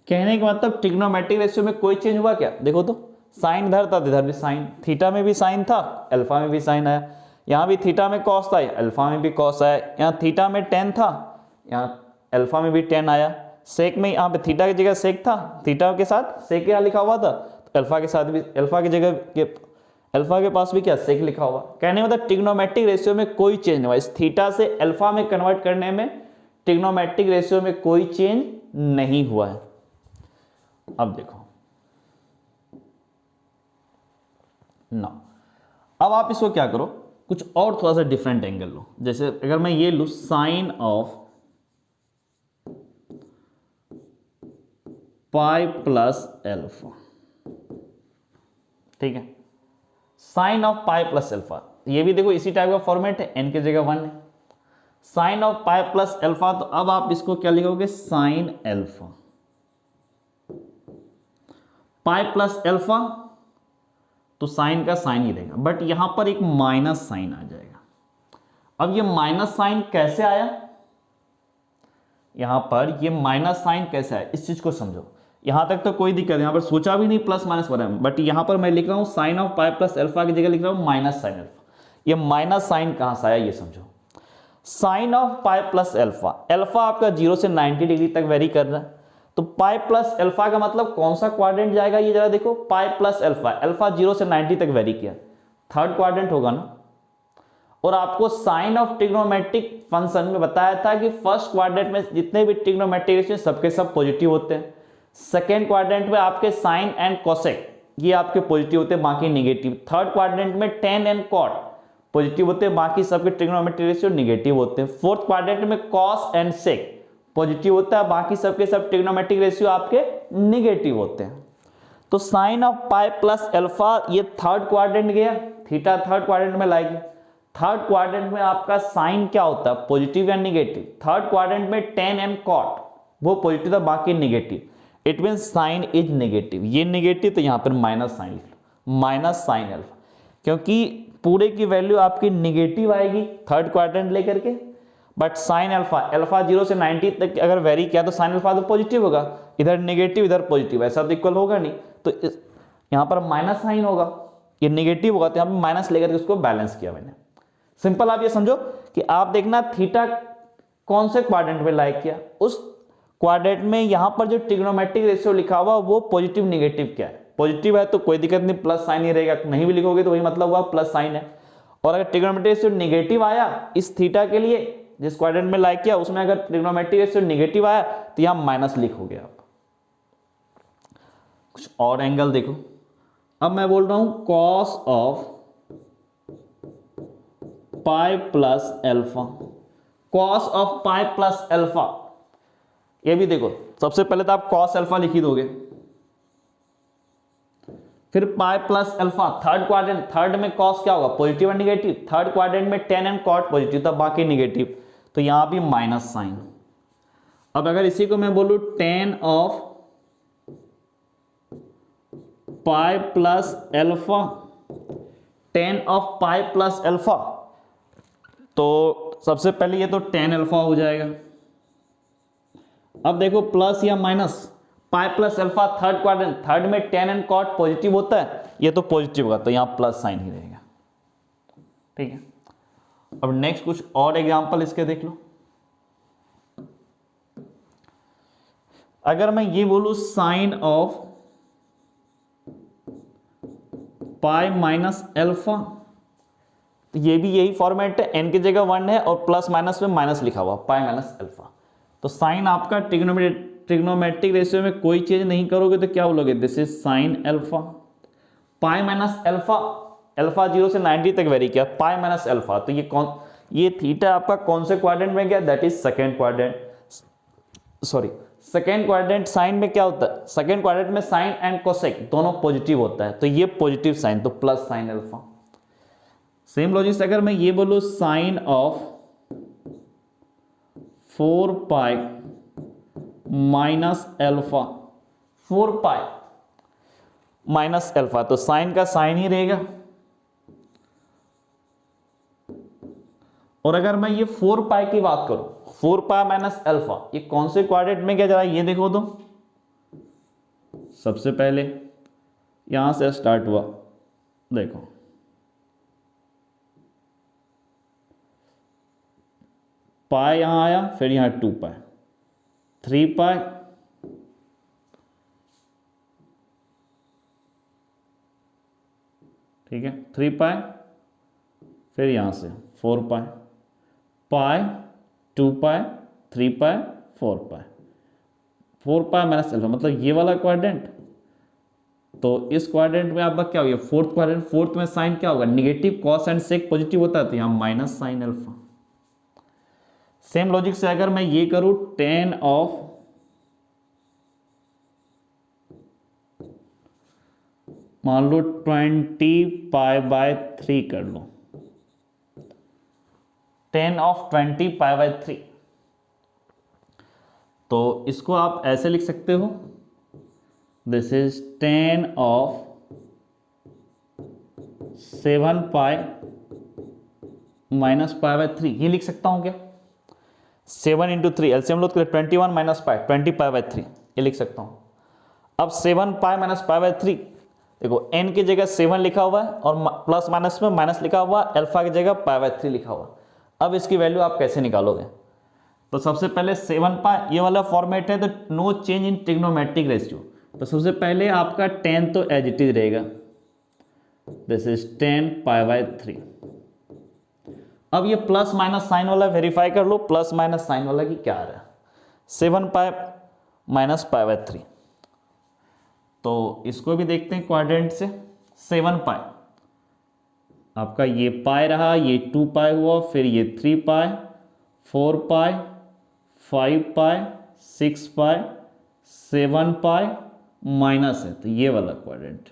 कहने का मतलब ट्रिग्नोमेट्रिक रेशियो में कोई चेंज हुआ क्या? देखो तो साइन इधर था, इधर भी साइन, थीटा में भी साइन था, अल्फा में भी साइन आया, यहाँ भी थीटा में कॉस था, अल्फा में भी कॉस आया, यहाँ थीटा में टेन था, यहाँ अल्फा में भी टेन आया, सेक में यहाँ पे थीटा की जगह सेक था, थीटा के साथ सेक यहाँ लिखा हुआ था, तो अल्फा के साथ भी अल्फा की जगह के अल्फा के पास भी क्या सेक लिखा हुआ। कहने मतलब ट्रिग्नोमेट्रिक रेशियो में कोई चेंज नहीं हुआ, इस थीटा से अल्फा में कन्वर्ट करने में ट्रिग्नोमेट्रिक रेशियो में कोई चेंज नहीं हुआ है। अब देखो ना, अब आप इसको क्या करो, कुछ और थोड़ा सा डिफरेंट एंगल लो। जैसे अगर मैं ये लूं sine of pi plus alpha, ठीक है, sine of pi plus alpha, ये भी देखो इसी टाइप का फॉर्मेट है, एन की जगह 1 है, sine of pi plus alpha, तो अब आप इसको क्या लिखोगे, sine alpha. Pi plus alpha तो साइन का साइन ही रहेगा, बट यहां पर एक माइनस साइन आ जाएगा। अब ये माइनस साइन कैसे आया, यहां पर ये माइनस साइन कैसे आया, इस चीज को समझो। यहां तक तो कोई दिक्कत, यहां पर सोचा भी नहीं प्लस माइनस हो रहा है, बट यहां पर मैं लिख रहा हूं sine of pi plus alpha की जगह लिख रहा हूं माइनस साइन एल्फा। ये माइनस साइन कहां से आया ये समझो। Sine of pi plus alpha, alpha आपका 0 से 90 डिग्री तक वेरी कर रहा है, तो पाई प्लस एल्फा का मतलब कौन सा क्वाड्रेंट जाएगा, ये जरा देखो, पाई प्लस एल्फा, एल्फा 0 से 90 तक वेरी किया, थर्ड क्वाड्रेंट होगा ना। और आपको साइन ऑफ ट्रिग्नोमेट्रिक फंक्शन में बताया था कि फर्स्ट क्वाड्रेंट में जितने भी ट्रिग्नोमेट्रिक रेशियो सबके सब पॉजिटिव होते हैं, सेकेंड क्वाड्रेंट में आपके साइन एंड कोसेक ये आपके पॉजिटिव होते हैं, बाकी निगेटिव, थर्ड क्वाड्रेंट में टेन एंड कॉट पॉजिटिव होते हैं, बाकी सबके ट्रिग्नोमेट्रिक रेशियो निगेटिव होते हैं, फोर्थ क्वाड्रेंट में कॉस एंड सेक पॉजिटिव होता है, बाकी सबके सब ट्रिग्नोमेट्रिक रेशियो आपके निगेटिव होते हैं। तो sine of pi plus alpha ये थर्ड क्वाड्रेंट गया, थीटा थर्ड क्वाड्रेंट में लाएगी, थर्ड क्वाड्रेंट में आपका साइन क्या होता है, पॉजिटिव या निगेटिव, थर्ड क्वाड्रेंट में टेन एंड कॉट वो पॉजिटिव था, बाकी negative, it mean sine is negative, ये नेगेटिव तो यहां पर माइनस साइन लिख लो, माइनस साइन एल्फा, क्योंकि पूरे की वैल्यू आपकी निगेटिव आएगी थर्ड क्वाड्रेंट लेकर के, बट साइन अल्फा, अल्फा 0 से 90 तक अगर वेरी किया तो साइन अल्फा तो पॉजिटिव होगा, इधर नेगेटिव इधर पॉजिटिव, ऐसा तो इक्वल होगा नहीं, तो यहां पर माइनस साइन होगा, ये नेगेटिव होगा, तो यहां पर माइनस लेकर के उसको बैलेंस किया मैंने। सिंपल आप ये समझो कि आप देखना थीटा कौन से क्वाड्रेंट में लाइक किया, उस क्वाड्रेंट में यहां पर जो ट्रिग्नोमेट्रिक रेशियो लिखा हुआ वो पॉजिटिव निगेटिव क्या है, पॉजिटिव है तो कोई दिक्कत नहीं, प्लस साइन ही रहेगा, नहीं भी लिखोगे तो वही मतलब हुआ प्लस साइन है। और अगर ट्रिग्नोमेट्रिक रेशियो निगेटिव आया इस थीटा के लिए जिस क्वाड्रेंट में लाइक किया उसमें अगर ट्रिग्नोमेट्रिक रेशियो निगेटिव आया तो यहां माइनस लिखोगे आप। कुछ और एंगल देखो, अब मैं बोल रहा हूं cos of pi plus alpha, cos of pi plus alpha, ये भी देखो, सबसे पहले तो आप कॉस एल्फा लिख ही दोगे, फिर पाई plus alpha, third quadrant, third में कॉस क्या होगा, पॉजिटिव और निगेटिव, थर्ड क्वाड्रेंट में टेन एंड कॉट पॉजिटिव था, बाकी निगेटिव, तो यहां भी माइनस साइन। अब अगर इसी को मैं बोलूं ten of pi plus alpha, ten of pi plus alpha, तो सबसे पहले ये तो टेन अल्फा हो जाएगा। अब देखो प्लस या माइनस, पाई plus alpha third quadrant, third में टेन एंड कॉट पॉजिटिव होता है, ये तो पॉजिटिव होगा, तो यहां प्लस साइन ही रहेगा, ठीक है। अब नेक्स्ट कुछ और एग्जांपल इसके देख लो। अगर मैं ये बोलूं sine of pi minus alpha, तो ये भी यही फॉर्मेट है, एन की जगह 1 है और प्लस माइनस में माइनस लिखा हुआ, पाई माइनस एल्फा, तो साइन आपका ट्रिग्नोमेट्रिक रेशियो में कोई चेंज नहीं करोगे तो क्या बोलोगे, this is sine alpha, pi minus alpha, alpha 0 से 90 तक वेरी किया, पाई माइनस अल्फा, तो ये थीटा आपका कौन से क्वाड्रेंट में गया, that is second quadrant, sorry second quadrant. Sine में क्या होता है, सेकेंड क्वाड्रेंट में साइन एंड कोसेक दोनों पॉजिटिव होता है, तो ये पॉजिटिव साइन, तो plus sine alpha. Same logic से अगर मैं ये बोलूं sine of 4 pi minus alpha, 4 pi minus alpha, तो साइन का साइन ही रहेगा। और अगर मैं ये 4 पाई की बात करूं, 4 पाई माइनस अल्फा, ये कौन से क्वाड्रेंट में क्या जा रहा है ये देखो तो, सबसे पहले यहां से स्टार्ट हुआ, देखो पाई यहां आया, फिर यहां 2 पाई, 3 पाई, ठीक है 3 पाई, फिर यहां से 4 पाई, पाई 2 पाई 3 पाई 4 पाई, 4 पाई माइनस अल्फा, मतलब ये वाला क्वाड्रेंट। तो इस क्वाड्रेंट में आपका क्या हो गया, फोर्थ क्वाड्रेंट, फोर्थ में साइन क्या होगा, negative, cos and sec positive होता है, तो यहां minus sine alpha. Same logic से अगर मैं ये करूं tan ऑफ मान लो 20 पाई बाय 3 कर लो, tan ऑफ 20 पाई बाय 3, तो इसको आप ऐसे लिख सकते हो, this is tan of 7 pi minus pi by 3, ये लिख सकता हूं क्या, 7 इंटू 3 एलसीएम लो तो 21 माइनस पाई 20 पाई बाय 3, ये लिख सकता हूं। अब 7 पाई माइनस पाई बाय 3, देखो n की जगह 7 लिखा हुआ है और प्लस माइनस में माइनस लिखा हुआ, अल्फा की जगह पाई बाय 3 लिखा हुआ। अब इसकी वैल्यू आप कैसे निकालोगे, तो सबसे पहले 7 पाई, ये वाला फॉर्मेट है तो no change in trigonometric ratio, तो सबसे पहले आपका tan तो एज इट इज रहेगा, this is tan pi by 3। अब ये प्लस माइनस साइन वाला वेरीफाई कर लो, प्लस माइनस साइन वाला की क्या आ रहा है, 7 पाई माइनस पाई बाय 3, तो इसको भी देखते हैं क्वाड्रेंट से। 7 पाई आपका ये पाई रहा, ये 2 पाई हुआ, फिर ये 3 पाई, 4 पाई, 5 पाई, 6 पाई, 7 पाई, माइनस है, तो ये वाला क्वाड्रेंट,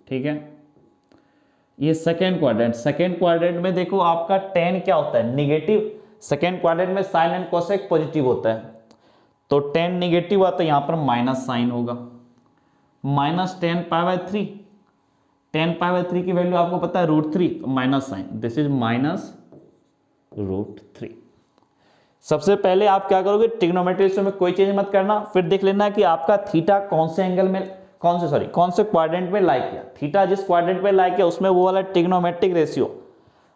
ठीक है। ये सेकेंड क्वाड्रेंट, सेकेंड क्वाड्रेंट में देखो आपका tan क्या होता है, निगेटिव, सेकेंड क्वाड्रेंट में साइन एंड कोसेक पॉजिटिव होता है, तो tan निगेटिव आता है, यहां पर माइनस साइन होगा, minus tan pi by 3, tan pi by 3 की वैल्यू आपको पता है √3, तो minus sine, this is minus √3। सबसे पहले आप क्या करोगे, ट्रिग्नोमेट्री रेशियो में कोई चेंज मत करना, फिर देख लेना कि आपका थीटा कौन से एंगल में, कौन से क्वाड्रेंट में लाई किया, थीटा जिस क्वाड्रेंट में लाई किया उसमें वो वाला ट्रिग्नोमेट्रिक रेशियो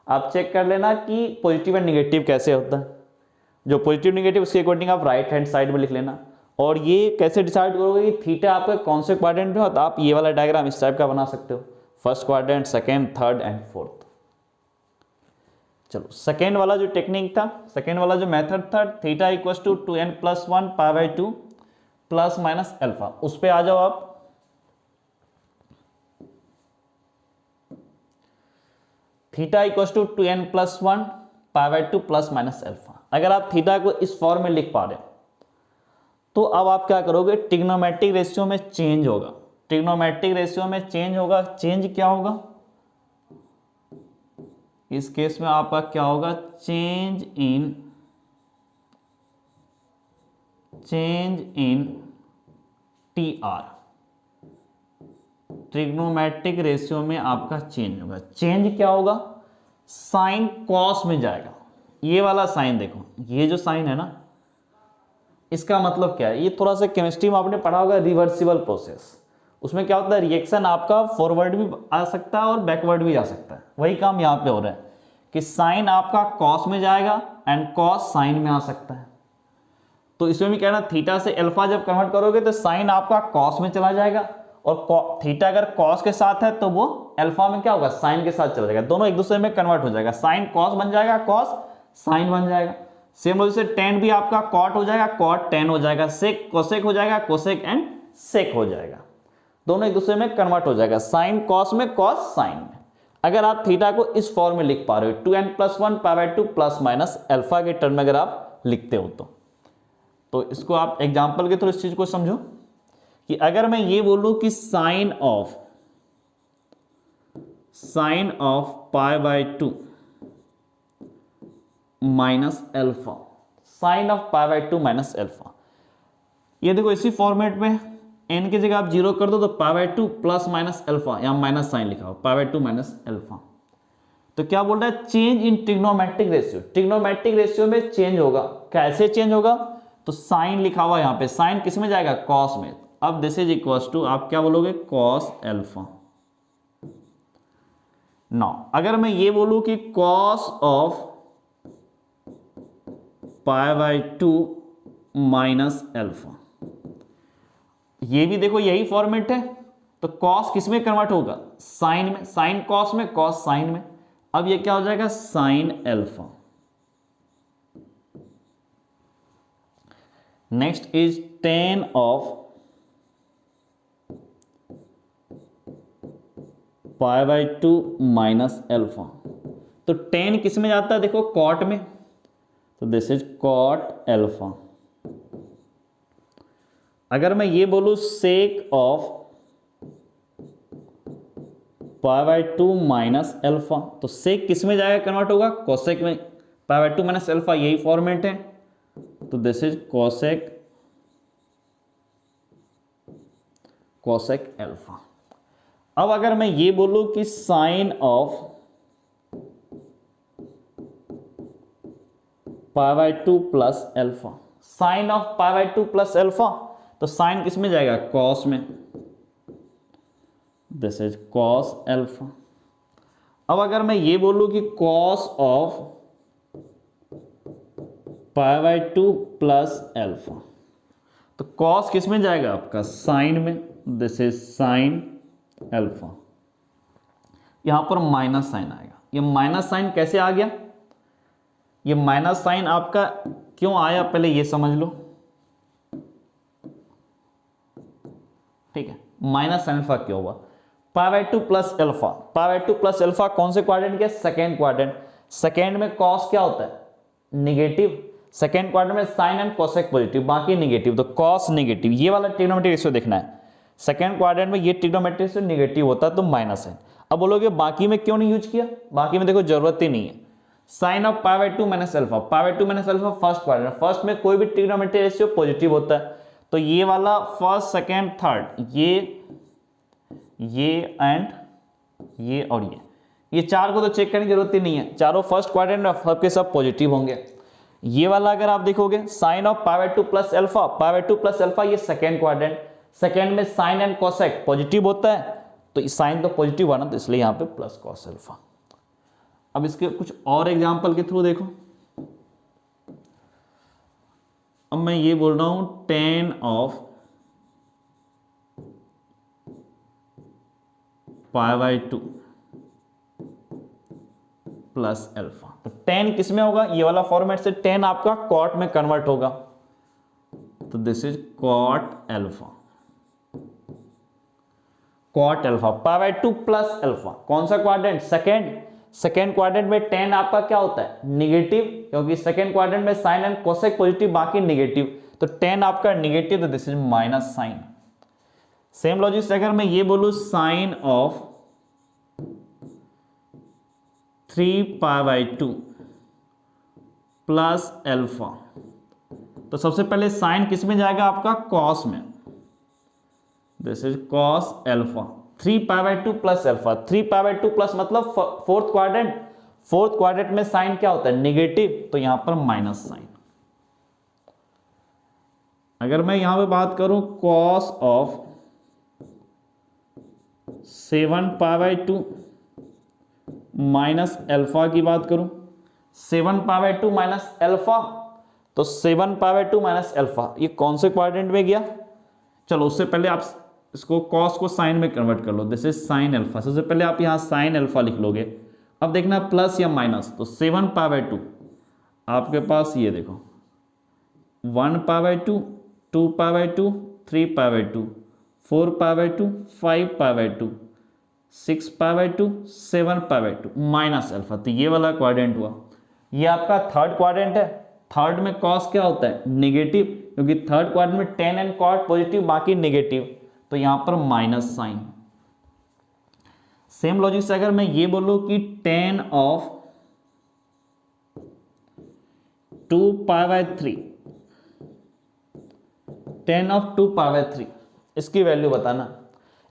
आप चेक कर लेना कि पॉजिटिव एंड निगेटिव कैसे होता है, जो पॉजिटिव निगेटिव उसके अकॉर्डिंग आप राइट हैंड साइड में लिख लेना। और ये कैसे डिसाइड करोगे कि थीटा आपका कौन से क्वाड्रेंट में हो, तो आप ये वाला डायग्राम इस टाइप का बना सकते हो, first quadrant, second, third and fourth. चलो सेकेंड वाला जो टेक्निक था, सेकेंड वाला जो मेथड था, theta equals to 2n+1 pi by 2 plus minus alpha, उस पर आ जाओ आप। Theta equals to 2n+1 pi by 2 plus minus alpha, अगर आप थीटा को इस फॉर्म में लिख पा रहे हो तो अब आप क्या करोगे, ट्रिग्नोमेट्रिक रेशियो में चेंज होगा, ट्रिग्नोमेट्रिक रेशियो में चेंज होगा, चेंज क्या होगा इस केस में आपका क्या होगा, change in TR, trigonometric ratio में आपका चेंज होगा। चेंज क्या होगा, साइन कॉस में जाएगा, ये वाला साइन देखो, ये जो साइन है ना, इसका मतलब क्या है, ये थोड़ा सा केमिस्ट्री में आपने पढ़ा होगा, रिवर्सिबल प्रोसेस, उसमें क्या होता है, रिएक्शन आपका फॉरवर्ड भी आ सकता है और बैकवर्ड भी जा सकता है, वही काम यहाँ पे हो रहा है कि साइन आपका कॉस में जाएगा एंड कॉस साइन में आ सकता है। तो इसमें भी कहना, थीटा से अल्फा जब कन्वर्ट करोगे तो साइन आपका कॉस में चला जाएगा, और थीटा अगर कॉस के साथ है तो वो अल्फा में क्या होगा, साइन के साथ चला जाएगा, दोनों एक दूसरे में कन्वर्ट हो जाएगा, साइन कॉस बन जाएगा, कॉस साइन बन जाएगा। सेम लॉजिक से टेन भी आपका कॉट हो जाएगा, कॉट टेन हो जाएगा, सेक कोसेक हो जाएगा, कोसेक एंड सेक हो जाएगा, दोनों एक दूसरे में कन्वर्ट हो जाएगा, साइन कॉस में, कॉस साइन में। अगर आप थीटा को इस फॉर्म में लिख पा रहे हो 2n+1 π/2 प्लस माइनस अल्फा के टर्म में अगर आप लिखते हो तो इसको आप एग्जांपल के थ्रू इस चीज को समझो कि अगर मैं ये बोलूं कि sine of π/2 minus alpha, sine of π/2 minus alpha, ये देखो इसी फॉर्मेट में n की जगह आप जीरो कर दो तो π/2 प्लस माइनस अल्फा, यहां माइनस साइन लिखा हो, π/2 माइनस अल्फा। तो क्या बोल रहा है, change in trigonometric ratio, trigonometric ratio में चेंज होगा। कैसे चेंज होगा, तो साइन लिखा हुआ यहां पे, साइन किस में जाएगा, कॉस में। अब दिस इज इक्वल्स टू आप क्या बोलोगे, कॉस अल्फा। नाउ अगर मैं ये बोलूं कि कॉस ऑफ π/2 माइनस अल्फा, ये भी देखो यही फॉर्मेट है, तो कॉस किस में कन्वर्ट होगा, साइन में, साइन कॉस में, कॉस साइन में। अब ये क्या हो जाएगा, sine alpha. Next is tan of π/2 minus alpha, तो टेन किस में जाता है, देखो कॉट में, तो दिस इज कॉट अल्फा। अगर मैं ये बोलूं सेक ऑफ π/2 माइनस अल्फा, तो सेक किस में जाएगा, कन्वर्ट होगा कोसेक में, π/2 माइनस अल्फा यही फॉर्मेट है, तो दिस इज कोसेक अल्फा। अब अगर मैं ये बोलूं कि sine of π/2 plus alpha, sine of π/2 plus alpha, तो साइन किस में जाएगा, कॉस में, दिस इज कॉस अल्फा। अब अगर मैं ये बोलूं कि कॉस ऑफ π/2 प्लस अल्फा, तो कॉस किस में जाएगा आपका, साइन में, दिस इज साइन अल्फा। यहां पर माइनस साइन आएगा। ये माइनस साइन कैसे आ गया, ये माइनस साइन आपका क्यों आया, पहले ये समझ लो, ठीक है। माइनस साइन अल्फा क्यों हुआ, π/2 प्लस अल्फा, π/2 प्लस अल्फा कौन से क्वाड्रेंट के, सेकेंड क्वाड्रेंट। सेकेंड में कॉस क्या होता है, निगेटिव, सेकेंड क्वाड्रेंट में साइन एंड कोसेक पॉजिटिव, बाकी निगेटिव, तो कॉस निगेटिव, ये वाला ट्रिग्नोमेट्रिक रेशियो देखना है। सेकेंड क्वाड्रेंट में ये ट्रिग्नोमेट्रिक रेशियो निगेटिव होता है, तो माइनस साइन। अब बोलोगे बाकी में क्यों नहीं यूज किया, बाकी में देखो जरूरत ही नहीं है। Sine of π/2 minus alpha, π/2 minus alpha first quadrant, first में कोई भी ट्रिग्नोमेट्रिक रेशियो पॉजिटिव होता है, तो ये वाला फर्स्ट सेकेंड थर्ड, ये एंड ये और ये चार को तो चेक करने की जरूरत ही नहीं है, चारों फर्स्ट क्वाड्रेंट में सबके सब पॉजिटिव होंगे। ये वाला अगर आप देखोगे sine of π/2 plus alpha, π/2 plus alpha ये सेकेंड क्वाड्रेंट, सेकेंड में साइन एंड कोसेक पॉजिटिव होता है, तो साइन तो पॉजिटिव हुआ ना, तो इसलिए यहां पे प्लस कॉस अल्फा। अब इसके कुछ और एग्जांपल के थ्रू देखो। अब मैं ये बोल रहा हूं टेन ऑफ π/2 प्लस अल्फा, तो टेन किस में होगा, ये वाला फॉर्मेट से टेन आपका कॉट में कन्वर्ट होगा, तो this is cot alpha. Cot alpha π/2 plus alpha, कौन सा क्वाड्रेंट, सेकेंड, सेकेंड क्वाड्रेंट में टेन आपका क्या होता है, निगेटिव, क्योंकि सेकेंड क्वाड्रेंट में साइन एंड कोसेक पॉजिटिव, बाकी निगेटिव, तो टेन आपका निगेटिव, तो this is minus sine. Same logic से अगर मैं ये बोलूं साइन ऑफ 3π/2 प्लस अल्फा, तो सबसे पहले साइन किस में जाएगा आपका, कॉस में, this is cos alpha. 3π/2 plus alpha, 3π/2 plus मतलब फोर्थ क्वाड्रेंट, फोर्थ क्वाड्रेंट में साइन क्या होता है, निगेटिव, तो यहां पर माइनस साइन। अगर मैं यहां पे बात करूं कॉस ऑफ 7π/2 माइनस अल्फा की बात करूं, 7π/2 माइनस अल्फा, तो 7π/2 माइनस अल्फा ये कौन से क्वाड्रेंट में गया, चलो उससे पहले आप इसको कॉस को साइन में कन्वर्ट कर लो, दिस इज साइन अल्फा। सबसे पहले आप यहां साइन अल्फा लिख लोगे, अब देखना प्लस या माइनस, तो 7π/2, आपके पास ये देखो 1π/2, 2π/2, 3π/2, 4π/2, 5π/2, 6π/2, 7π/2 माइनस अल्फा। तो ये वाला क्वाड्रेंट हुआ, ये आपका थर्ड क्वाड्रेंट है। थर्ड में कॉस क्या होता है? नेगेटिव, क्योंकि थर्ड क्वाड्रेंट में टेन एंड कॉट पॉजिटिव, बाकी नेगेटिव, तो यहां पर माइनस साइन। सेम लॉजिक से अगर मैं ये बोलूं कि tan ऑफ 2π/3, tan ऑफ 2π/3 इसकी वैल्यू बताना।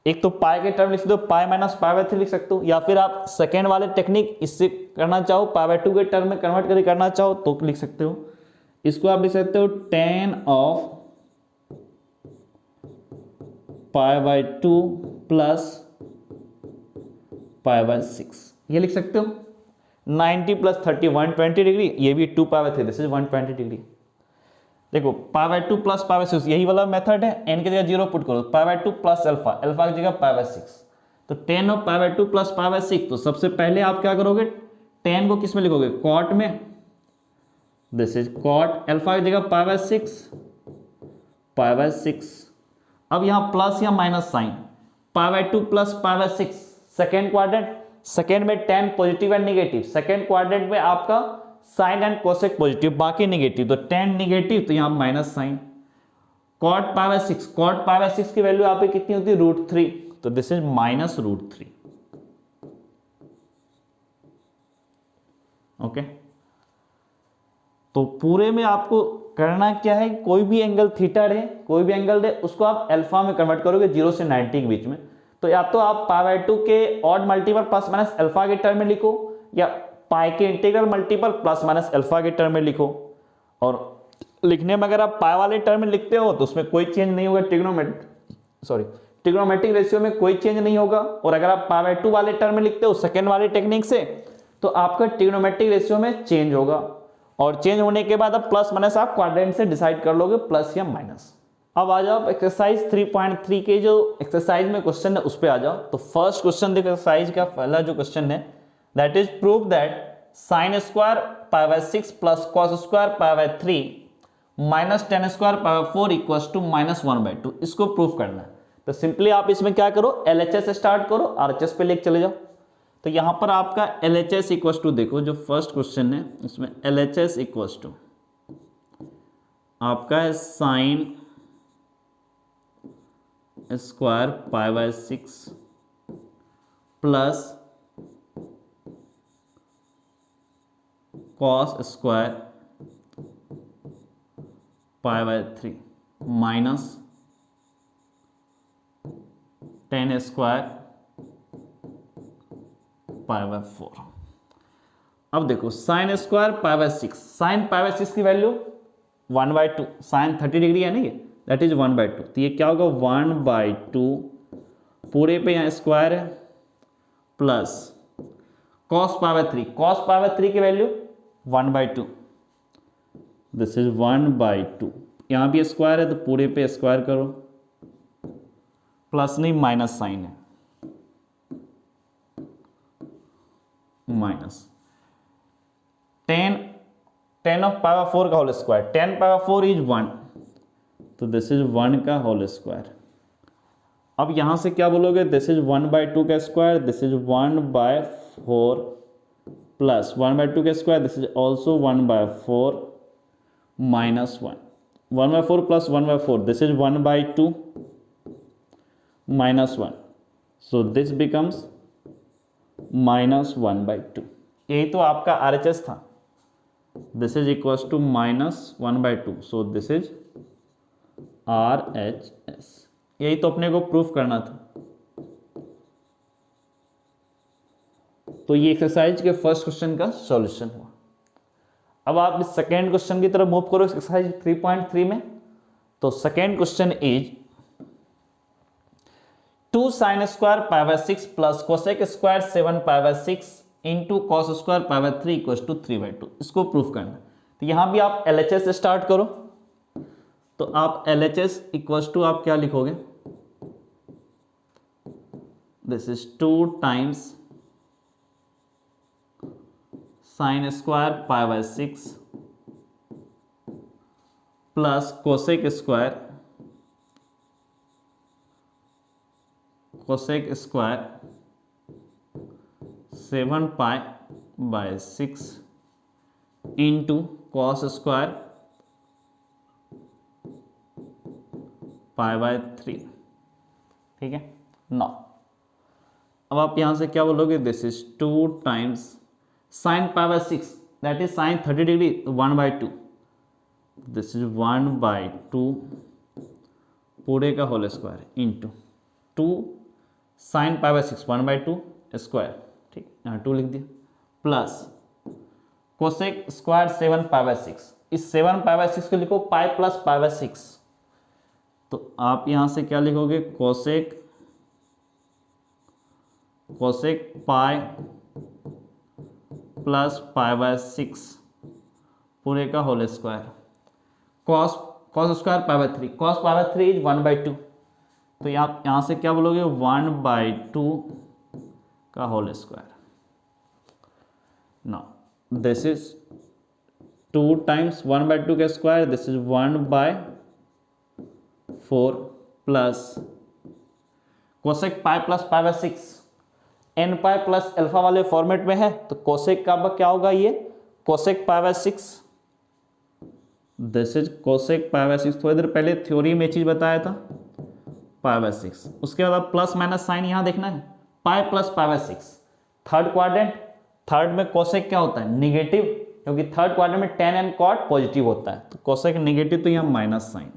एक तो पाई के टर्म लिख सकते हो, पाई माइनस π/3 लिख सकते हो, या फिर आप सेकेंड वाले टेक्निक इससे करना चाहो, π/2 के टर्म में कन्वर्ट करके करना चाहो तो लिख सकते हो। इसको आप लिख सकते हो tan ऑफ π/2 प्लस π/6, ये लिख सकते हो। 90 + 30 120 डिग्री, ये भी 2π/3, दिस इज 120 डिग्री। देखो π/2 प्लस π/6 यही वाला मेथड है, n की जगह 0 पुट करो, π/2 प्लस अल्फा, अल्फा की जगह π/6, तो tan ऑफ π/2 प्लस π/6। तो सबसे पहले आप क्या करोगे, tan को किस में लिखोगे? कॉट में, दिस इज कॉट, अल्फा की जगह π/6। अब यहां प्लस या minus sine, π/2 plus π/6 second quadrant, second में tan positive and negative, second quadrant में आपका साइन एंड कोसेक पॉजिटिव, बाकी नेगेटिव, तो tan नेगेटिव, तो यहां माइनस साइन। कॉट π/6, कॉट π/6 की वैल्यू आप कितनी होती है? √3, तो दिस इज -√3। ओके, तो पूरे में आपको करना क्या है, कोई भी एंगल थीटा रहे, कोई भी एंगल रहे, उसको आप अल्फा में कन्वर्ट करोगे 0 से 90 के बीच में। तो या तो आप π/2 के odd multiple plus minus alpha के टर्म में लिखो, या पाई के integral multiple plus minus alpha के टर्म में लिखो। और लिखने में अगर आप पाई वाले टर्म में लिखते हो तो उसमें कोई चेंज नहीं होगा, ट्रिग्नोमेट्रिक रेशियो में कोई चेंज नहीं होगा। और अगर आप π/2 वाले टर्म में लिखते हो सेकेंड वाले टेक्निक से, तो आपका ट्रिग्नोमेट्रिक रेशियो में चेंज होगा, और चेंज होने के बाद अब प्लस माइनस आप क्वाड्रेंट से डिसाइड कर लोगे, प्लस या माइनस। अब आ जाओ एक्सरसाइज 3.3 के जो एक्सरसाइज में क्वेश्चन है उस पर आ जाओ। तो फर्स्ट क्वेश्चन देखो, एक्सरसाइज का पहला जो क्वेश्चन है, that is prove that sin square π/6 plus cos square π/3 minus tan square π/4 equals to -1/2, इसको प्रूव करना है। तो सिंपली आप इसमें क्या करो, LHS से स्टार्ट करो, RHS पे लेके चले जाओ। तो यहां पर आपका LHS इक्वल्स टू, देखो जो फर्स्ट क्वेश्चन है इसमें LHS इक्वल्स टू आपका है sin square π/6 plus cos square π/3 minus tan square π/4। अब देखो sin स्क्वायर π/6, साइन π/6 की वैल्यू 1/2, साइन 30 डिग्री है ना ये, दैट इज 1/2, तो ये क्या होगा 1/2, पूरे पे यहाँ स्क्वायर है, प्लस cos π/3, cos π/3 की वैल्यू 1/2, दिस इज 1/2, यहां भी स्क्वायर है तो पूरे पे स्क्वायर करो, प्लस नहीं माइनस साइन है, माइनस tan ऑफ π/4 का होल स्क्वायर, tan π/4 इज 1, तो दिस इज 1 का होल स्क्वायर। अब यहां से क्या बोलोगे, दिस इज 1/2 का स्क्वायर, दिस इज 1/4 प्लस 1/2 का square, this is also 1/4 minus 1, 1/4 plus 1/4, this is 1/2 minus 1, so this becomes -1/2। यही तो आपका RHS था, this is equals to -1/2, so this is RHS। यही तो अपने को प्रूफ करना था। तो ये एक्सरसाइज के फर्स्ट क्वेश्चन का सॉल्यूशन हुआ। अब आप इस सेकेंड क्वेश्चन की तरफ मूव करो एक्सरसाइज 3.3 में। तो second question is 2 sin square π/6 plus cosec square 7 π/6 into cos square π/3 equals to 3/2, इसको प्रूफ करना। तो यहां भी आप LHS से स्टार्ट करो, तो आप LHS इक्वल्स टू आप क्या लिखोगे, this is 2 times sin square π/6 plus cosec square 7 pi into cos square pi. ठीक है ना। अब आप यहां से क्या बोलोगे, this is 2 times sine pi that is sine 30 degree 1/2, this is 1/2 पूरे का whole square into 2 sine pi 1/2 square. ठीक, यहाँ 2 लिख दिया, प्लस कोसेक स्क्वायर 7 पाई/6, इस 7 पाई/6 को लिखो पाई प्लस पाई/6, तो आप यहां से क्या लिखोगे, कोसेक पाई प्लस पाई/6 पूरे का whole square, cos square pi, cos pi is 1/2, तो यहां से क्या बोलोगे 1/2 का whole square. Now this is 2 times 1/2 का square, this is 1/4 plus cosec pi plus pi n pi plus alpha वाले फॉर्मेट में है, तो कोसेक का क्या होगा, ये cosec pi, this is cosec pi. थोड़ी देर पहले थ्योरी में चीज बताया था पाई/6, उसके बाद आप प्लस माइनस साइन यहां देखना है, pi plus pi, third quadrant, third में कोसेक क्या होता है, निगेटिव, क्योंकि थर्ड क्वाड्रेंट में tan एंड cot पॉजिटिव होता है, तो कोसेक निगेटिव, तो यहाँ माइनस साइन,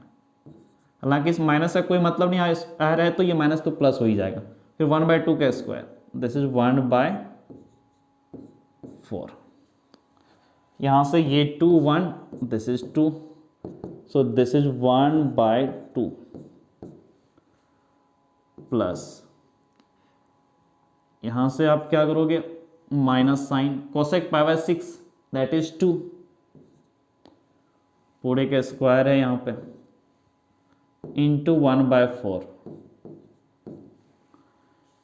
हालांकि इस माइनस का कोई मतलब नहीं आ रहा है, तो ये माइनस तो प्लस हो ही जाएगा, फिर 1/2 का स्क्वायर, दिस इज 1/4, यहां से ये 2 1, this is 2, so this is 1/2 plus यहां से आप क्या करोगे, minus sine cosec pi that is 2 पूरे का स्क्वायर है यहां पे इंटू 1/4,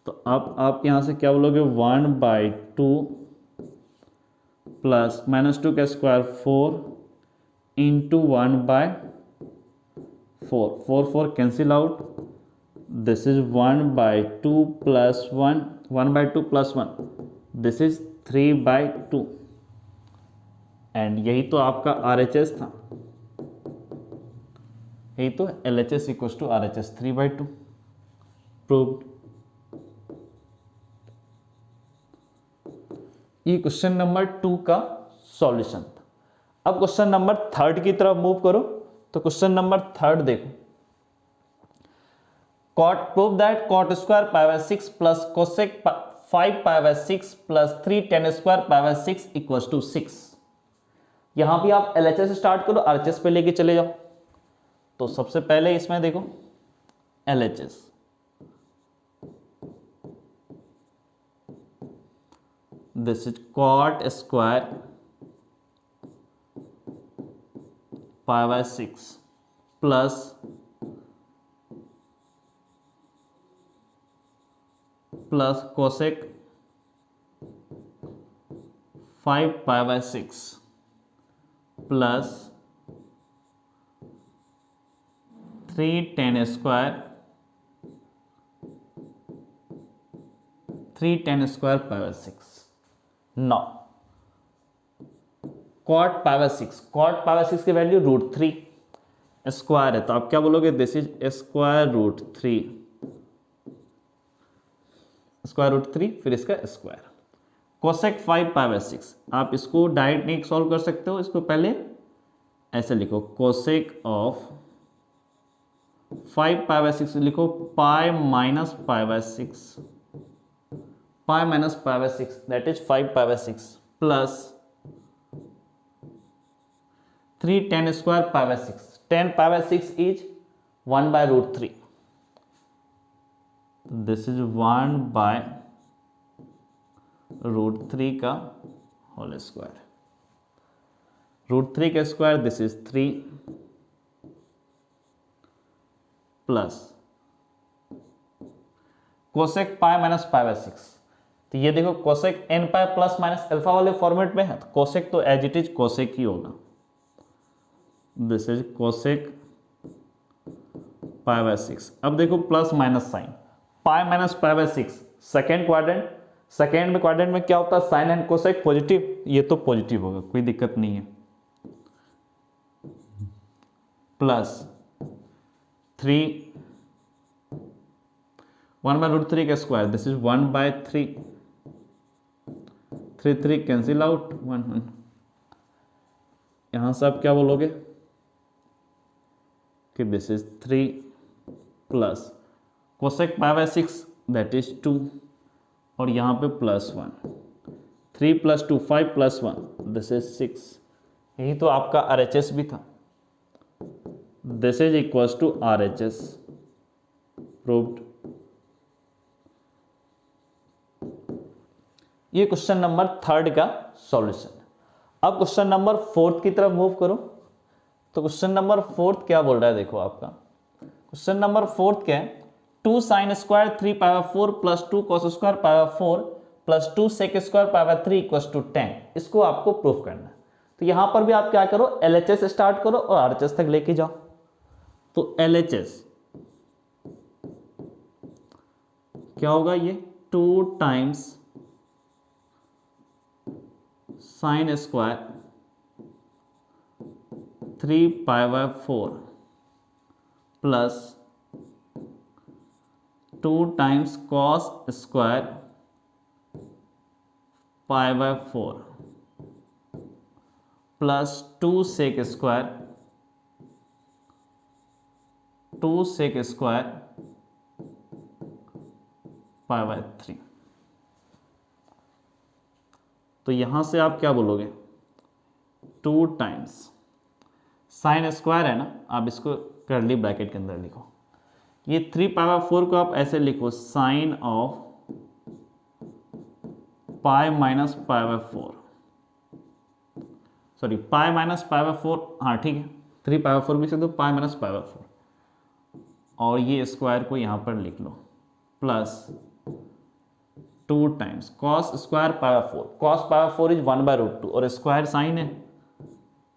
तो अब आप यहां से क्या बोलोगे 1/2 प्लस -2 का square 4 into 1/4, 4 cancel out, this is 1/2 plus 1, 1/2 plus 1, this is 3/2, and यही तो आपका RHS था, यही तो LHS equal to RHS 3/2 proved. ये क्वेश्चन नंबर 2 का सॉल्यूशन था। अब क्वेश्चन नंबर 3 की तरफ मूव करो, तो क्वेश्चन नंबर 3 देखो, cot prove that cot square pi plus cosec 5 pi plus 3 tan square pi equal to 6। यहां भी आप LHS स्टार्ट करो, RHS पे लेके चले जाओ, तो सबसे पहले इसमें देखो LHS, this is cot square pi plus cosec 5 pi plus 3 tan square pi. Now cot pi की वैल्यू √3 स्क्वायर है, तो आप क्या बोलोगे, दिस इज √3 फिर इसका स्क्वायर, कोसेक 5 पाई/6, आप इसको डायरेक्ट नहीं सॉल्व कर सकते हो, इसको पहले ऐसे लिखो, कोसेक ऑफ 5 पाई/6 लिखो pi minus pi, that is 5 pi plus 3 tan square pi, 10 pi is 1/√3, this is 1/√3 का होल स्क्वायर, √3 का square this is 3 plus cosec pi minus pi, तो ये देखो cosec n pi plus minus alpha वाले format में है, तो cosec तो एज इट इज कोसेक ही होगा, this is cosec pi by 6। अब देखो plus minus sign, pi minus pi by 6 second quadrant, second में क्वाड्रेंट में क्या होता है साइन एंड कोसेक पॉजिटिव, ये तो पॉजिटिव होगा, कोई दिक्कत नहीं है। प्लस 3 1/√3 का square, this is 1/3, 3 cancel out, 1 यहां से आप क्या बोलोगे कि this is 3 plus cosec pi by 6 that is 2 और यहां पे +1, 3 + 2 5 + 1 दिस इज 6। यही तो आपका RHS भी था, this is equals to RHS proved. ये क्वेश्चन नंबर 3 का सॉल्यूशन। अब क्वेश्चन नंबर 4 की तरफ मूव करो। तो क्वेश्चन नंबर 4 क्या बोल रहा है, देखो आपका क्वेश्चन नंबर 4 क्या है, 2 sin square 3 pi by 4 plus 2 cos square pi by 4 plus 2 sec square pi by 3 equals to 10, इसको आपको प्रूफ करना है। तो यहां पर भी आप क्या करो, LHS स्टार्ट करो और RHS तक लेके जाओ। तो LHS क्या होगा, ये 2 times sine square 3 pi by 4 plus 2 times cos square pi by 4 plus 2 sec square pi by 3। तो यहां से आप क्या बोलोगे, 2 टाइम्स साइन स्क्वायर है ना, आप इसको कर्ली ब्रैकेट के अंदर लिखो, ये 3 पाई बाय 4 को आप ऐसे लिखो sine of pi minus pi by 4, sorry pi minus pi by 4, हाँ ठीक है 3 पाई बाय 4 भी से तो पाई माइनस पाई बाय 4, और ये स्क्वायर को यहां पर लिख लो plus 2 times cos square pi by 4, cos pi by 4 is 1/√2 और स्क्वायर साइन है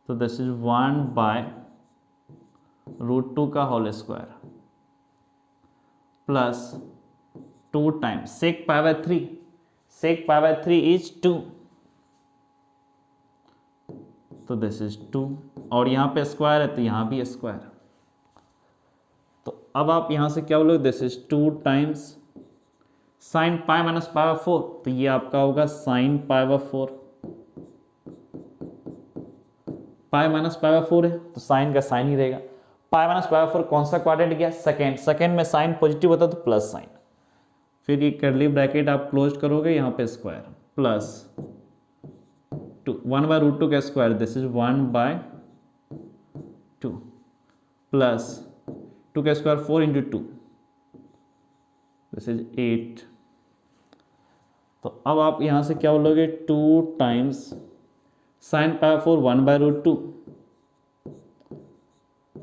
तो दिस इज 1/√2 का whole square plus 2 times sec pi by 3, sec pi by 3 is 2 तो दिस इज 2 और यहां पे स्क्वायर है तो यहां भी स्क्वायर। तो अब आप यहां से क्या बोलोगे, this is 2 times sign pi minus pi by 4, तो ये आपका होगा sine pi by 4, pi minus pi by 4 है तो साइन का साइन ही रहेगा, पाई माइनस पाई बाय 4 कौन सा क्वाड्रेंट गया, सेकेंड, सेकेंड में साइन पॉजिटिव होता तो प्लस साइन, फिर ये कर्ली ब्रैकेट आप क्लोज करोगे यहाँ पे स्क्वायर प्लस 2 1/√2 का स्क्वायर दिस इज 1/2 प्लस 2 का स्क्वायर 4 × 2 दिस इज 8। तो अब आप यहां से क्या बोलोगे, 2 टाइम्स साइन पाई 4 1/√2,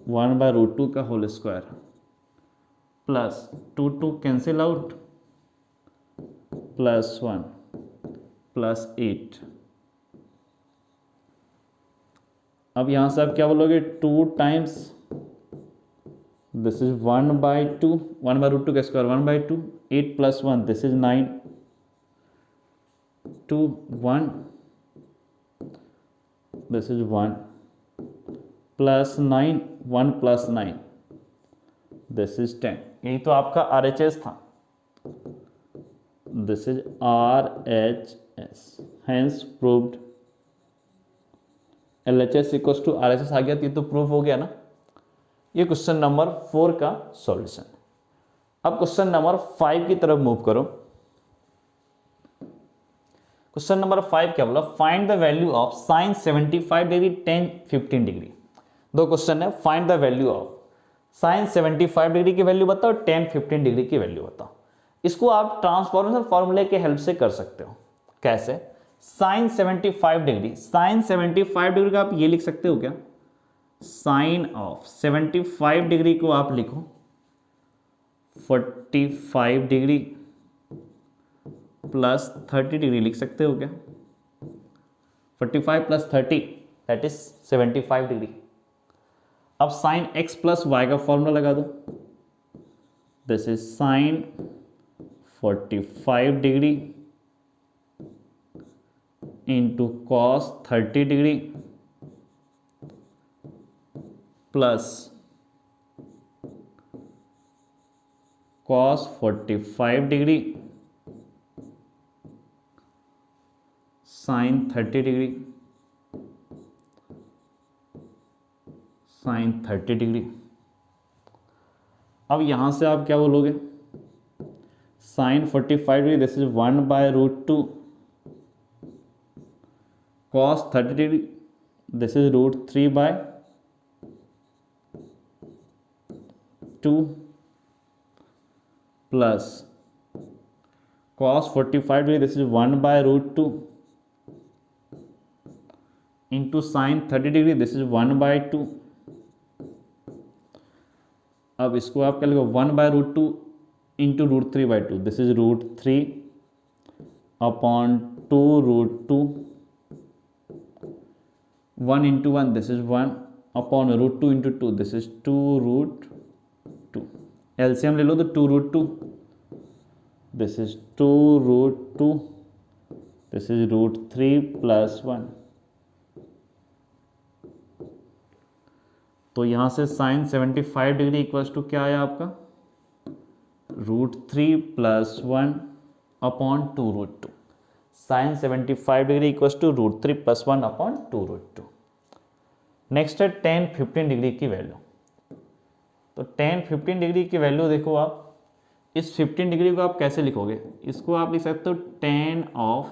1/√2 का whole square plus 2 cancel out plus 1 plus 8। अब यहां से आप क्या बोलोगे, 2 टाइम्स दिस इज 1/2, 1/√2 का square 1/2, 8 plus 1 this is 9, 2 1 this is 1 plus 9 1 plus 9 this is 10। यही तो आपका RHS था, this is RHS, hence proved. LHS equals to RHS आ गया तो ये तो प्रूफ हो गया ना। ये क्वेश्चन नंबर 4 का सॉल्यूशन। अब क्वेश्चन नंबर 5 की तरफ मूव करो। क्वेश्चन नंबर 5 क्या बोला, find the value of sine 75 degree ten 15 degree. दो क्वेश्चन है, find the value of sine 75 degree की वैल्यू बताओ, टेन 15 डिग्री की वैल्यू बताओ। इसको आप ट्रांसफॉर्मेशन फॉर्मूले के हेल्प से कर सकते हो। कैसे, साइन 75 डिग्री, साइन 75 डिग्री का आप ये लिख सकते हो क्या, साइन ऑफ 75 डिग्री को आप लिखो 45 डिग्री प्लस 30 डिग्री लिख सकते हो क्या, 45 प्लस 30 दैट इज 75 डिग्री। अब साइन x प्लस वाई का फॉर्मूला लगा दो, this is sine 45 degree into cos 30 degree plus cos 45 degree sine 30 degree sine 30 degree. अब यहां से आप क्या बोलोगे, sine 45 degree this is 1/√2 cos 30 degree this is √3/2 plus cos 45 degree this is 1/√2 into sine 30 degree this is 1/2। अब इसको आप क्या लिखो 1/√2 into √3/2 this is √3/2 1 into 1 this is 1/√2 into 2 this is 2√2। LCM ले लो तो 2√2 दिस इज 2√2 दिस इज √3+1। तो यहां से साइन 75 डिग्री इक्वल्स टू क्या आया आपका, √3+1/2√2। Sine 75 degree equals to √3+1/2√2। Next है tan 15 डिग्री की वैल्यू। तो tan 15 डिग्री की वैल्यू देखो आप, इस 15 डिग्री को आप कैसे लिखोगे, इसको आप लिख सकते हो tan of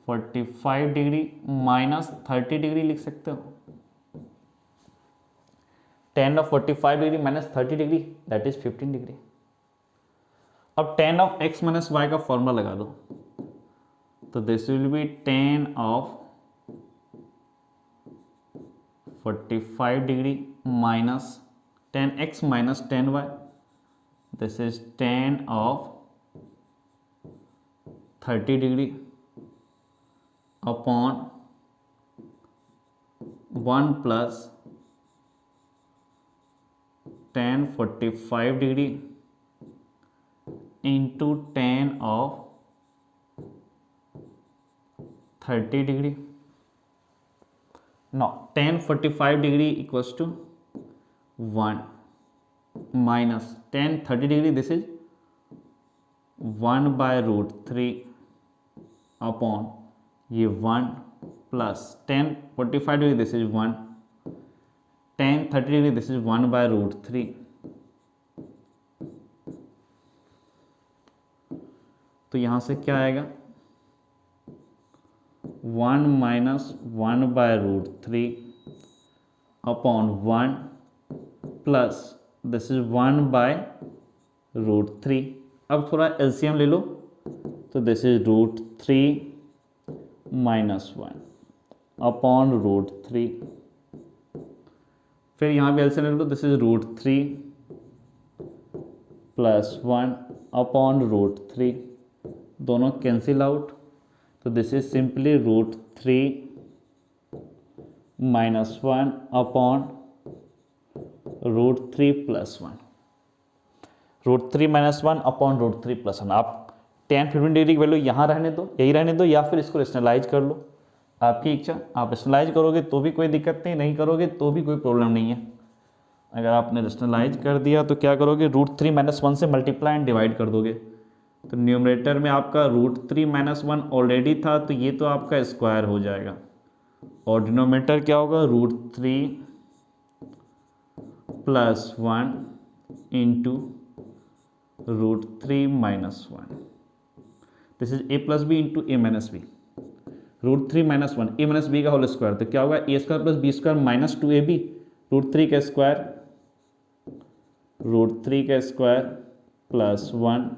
45 degree minus 30 degree लिख सकते हो। tan of 45 degree minus 30 degree that is 15 degree. अब tan of x minus y का फॉर्मूला लगा दो, तो this will be tan of 45 degree minus tan x minus tan y this is tan of 30 degree upon 1 plus tan 45 degree into tan of 30 degree. Now tan 45 degree equals to 1 minus tan 30 degree this is 1/√3 upon ये 1 plus tan 45 degree this is 1 tan 30 degree this is 1/√3। तो यहां से क्या आएगा 1 minus 1/√3 upon 1 plus this is 1/√3। अब थोड़ा LCM ले लो, तो दिस इज √3 माइनस 1 अपॉन √3। फिर यहाँ भी एलसीएम ले लो, दिस इज √3 प्लस 1 अपॉन √3, दोनों कैंसिल आउट, तो this is simply √3 minus 1 upon √3 plus 1, √3 minus 1 upon √3 plus 1। आप tan 15 डिग्री की वैल्यू यहाँ रहने दो, यही रहने दो, या फिर इसको रेशनलाइज कर लो, आपकी इच्छा। आप रेशनलाइज करोगे तो भी कोई दिक्कत नहीं, नहीं करोगे तो भी कोई प्रॉब्लम नहीं है। अगर आपने रेशनलाइज कर दिया तो क्या करोगे, √3 माइनस 1 से मल्टीप्लाई एंड डिवाइड कर दोगे, तो न्यूमरेटर में आपका √3 माइनस 1 ऑलरेडी था, तो ये तो आपका स्क्वायर हो जाएगा, और डिनोमिनेटर क्या होगा √3 plus 1 into √3 minus 1 this is a plus b into a minus b. √3 minus 1 a minus b का होल स्क्वायर, तो क्या होगा a square plus b square minus 2ab, √3 का स्क्वायर plus 1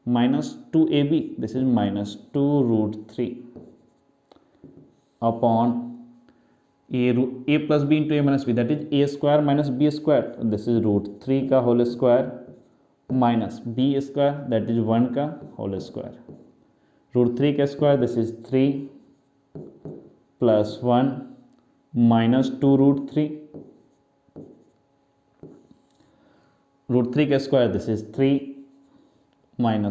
minus 2ab this is minus 2√3 upon a plus b into a minus b that is a square minus b square, this is √3 का whole square minus b square that is 1 का whole square, √3 का square this is 3 plus 1 -2√3 √3 का square, this is 3 - 1,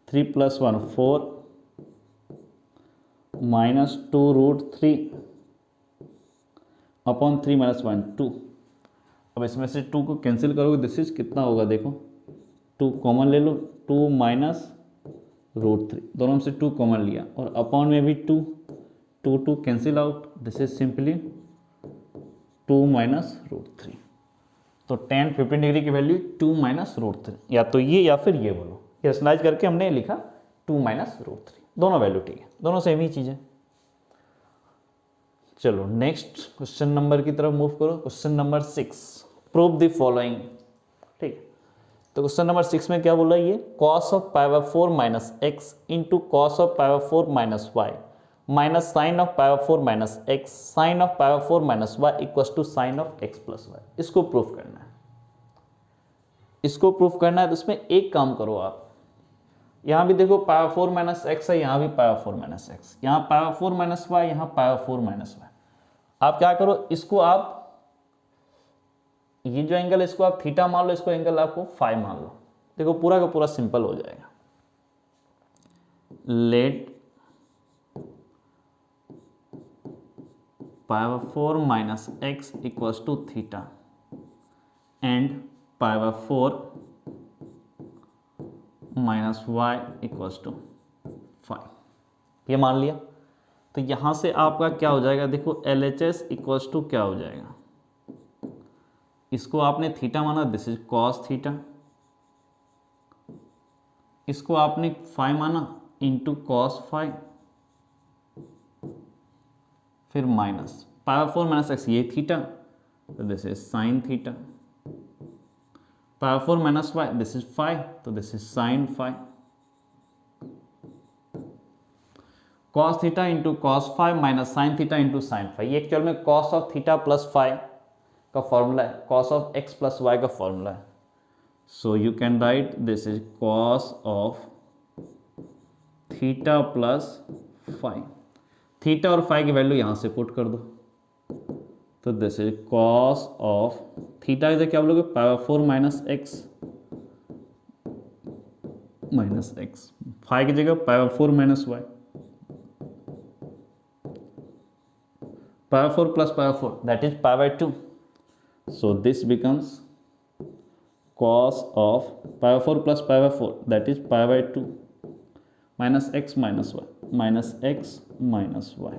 3 + 1 4 -2√3 upon 3 - 1 2। अब इसमें से 2 को cancel करोगे, this is कितना होगा, देखो 2 कॉमन ले लो, 2 - √3, दोनों में से 2 कॉमन लिया, और अपॉन में भी 2 2 cancel out, this is simply 2 - √3। तो tan 15 डिग्री की वैल्यू 2 - √3, या तो ये या फिर ये बोलो, रैशनलाइज करके हमने लिखा 2 - √3, दोनों वैल्यू ठीक है, दोनों सेम ही चीज़ है। चलो नेक्स्ट क्वेश्चन नंबर की तरफ मूव करो। Question number 6, prove the following. ठीक है, तो क्वेश्चन नंबर 6 में क्या बोला, ये cos of π/4 - x into cos of π/4 - y minus sine of π/4 - x sine of π/4 - y equals to sine of x + y। इसको प्रूफ करना है, इसको प्रूफ करना है। तो इसमें एक काम करो आप, यहाँ भी देखो π/4 - x है, यहाँ भी π/4 - x, यहाँ π/4 - y, यहाँ π/4 - y। आप क्या करो, इसको आप ये जो एंगल, इसको आप थीटा मान लो, इसको एंगल आपको फाई मान लो। देखो पूरा का पूरा सिंपल हो जाएगा। Let π/4 - x equals to theta and π/4 - y equals to phi, ये मान लिया। तो यहां से आपका क्या हो जाएगा, देखो LHS इक्वल्स टू क्या हो जाएगा, इसको आपने थीटा माना, दिस इज कॉस थीटा, इसको आपने फाई माना इंटू कॉस फाई, फिर माइनस π/4 - x, ये थीटा, तो this is sine theta, π/4 - y, this is phi, तो this is sine phi, cos theta into cos phi minus sine theta into sine phi. ये actual में cos of theta plus phi का formula है, cos of x plus y का formula है। So you can write this is cos of theta plus phi, theta और phi की value यहाँ से पुट कर दो, तो this is cos of theta इधर क्या बोलोगे, π/4 - x माइनस एक्स, फाई की जगह π/4 - y, π/4 plus π/4 that is π/2, so this becomes cos of π/4 plus π/4 that is π/2 minus x minus y minus x minus y।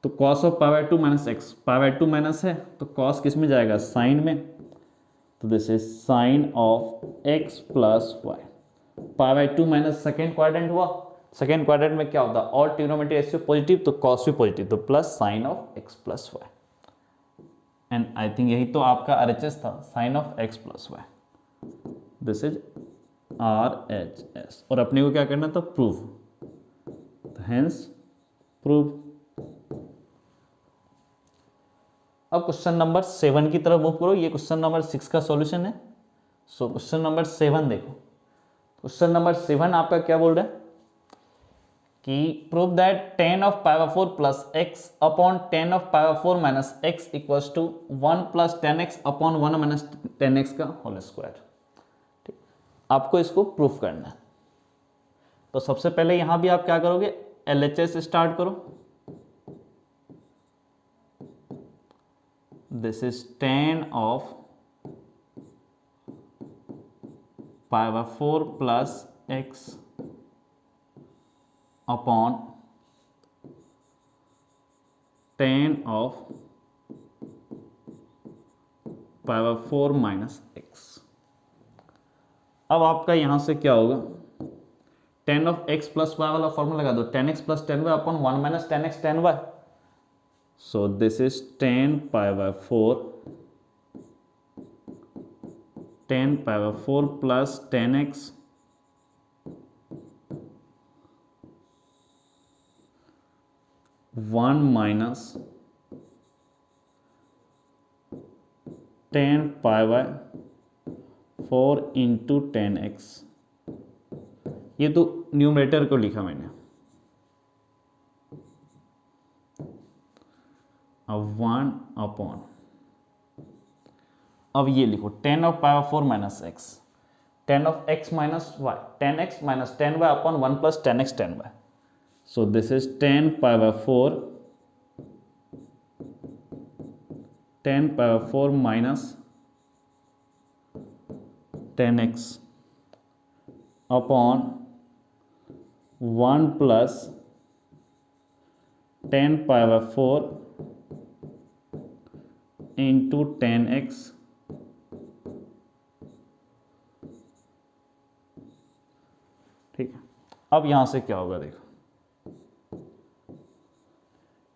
तो cos of π/2 minus x, π/2 minus है तो cos किस में जाएगा, साइन में, तो this is sine of x plus y. π/2 minus second quadrant हुआ, second quadrant में क्या होता है, ऑल ट्रिग्नोमेट्री रेशियो पॉजिटिव, तो cos भी पॉजिटिव, तो plus sine of x plus y. And I think यही तो आपका RHS था, sine of x plus y, this is RHS। और अपने को क्या करना था, प्रूव, तो हेंस प्रूव। अब क्वेश्चन नंबर 7 की तरफ मूव करो, ये क्वेश्चन नंबर 6 का सॉल्यूशन है। सो क्वेश्चन नंबर 7 देखो, क्वेश्चन नंबर 7 आपका क्या बोल रहा है कि prove that tan of π/4 plus x upon tan of π/4 minus x equals to 1 plus tan x upon 1 minus tan x का होल स्क्वायर। ठीक, आपको इसको प्रूफ करना है। तो सबसे पहले यहां भी आप क्या करोगे, LHS स्टार्ट करो, this is tan of π/4 plus x upon tan of π/4 minus x। अब आपका यहां से क्या होगा, tan of x plus y वाला फॉर्मूला लगा दो, tan x plus tan y upon 1 minus tan x tan y। So this is tan π/4 plus tan x 1 minus tan π/4 into tan x। ये तो न्यूमरेटर को लिखा मैंने, अब 1 अपॉन, अब ये लिखो tan of power 4 minus x, tan of x minus y, tan x minus tan y upon 1 plus tan x tan y. So this is tan power 4 minus tan x upon 1 plus tan power 4 into tan x ठीक है. अब यहां से क्या होगा देखो,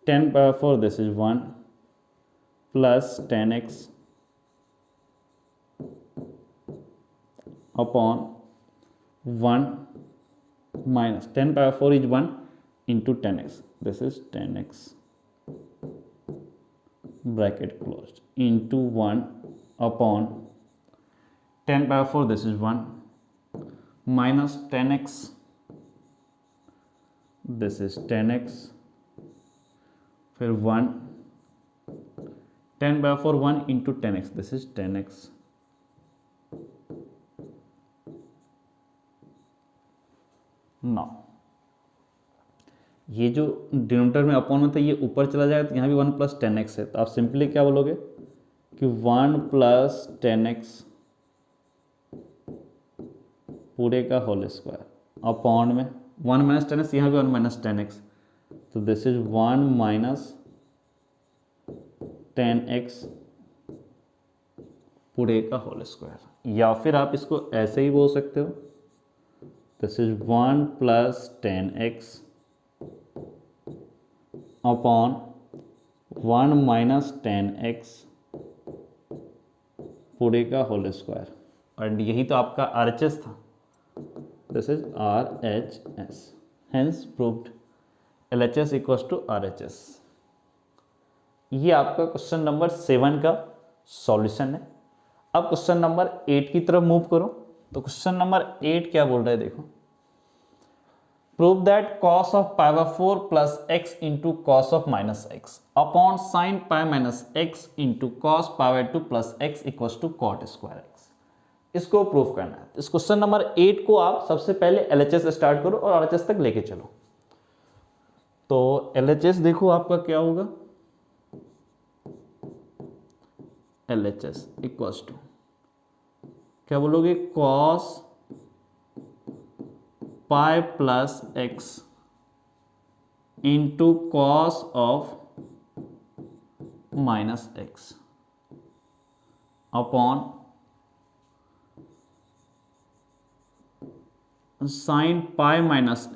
tan power 4 this is 1 plus tan x upon 1 minus tan power 4 is 1 into tan x, this is tan x bracket closed into 1 upon tan power 4 this is 1 minus tan x, this is tan x, फिर 1 tan power 4 1 into tan x, this is tan x. Now ये जो denominator में upon में था ये ऊपर चला जाएगा तो यहाँ भी 1 प्लस टेन एक्स है, तो आप सिंपली क्या बोलोगे कि 1 प्लस टेन एक्स पूरे का होल स्क्वायर अपॉन में 1 माइनस टेन एक्स, यहाँ भी 1 माइनस टेन एक्स, तो this is 1 minus ten x पूरे का होल स्क्वायर. या फिर आप इसको ऐसे ही बोल सकते हो, this is 1 plus ten x upon 1 minus ten x पूरे का होल स्क्वायर. और यही तो आपका RHS था, this is RHS, hence proved LHS equals to RHS. ये आपका क्वेश्चन नंबर 7 का सॉल्यूशन है. अब क्वेश्चन नंबर 8 की तरफ मूव करो. तो क्वेश्चन नंबर 8 क्या बोल रहा है देखो, prove that cos of power 4 plus x into cos of minus x upon sine pi minus x into cos power 2 plus x equals to cot square x. इसको प्रूव करना है. इस क्वेश्चन नंबर 8 को आप सबसे पहले LHS स्टार्ट करो और RHS तक लेके चलो. तो LHS देखो आपका क्या होगा, LHS इक्वल्स टू क्या बोलोगे, cos pi plus x into cos of minus x upon sine pi minus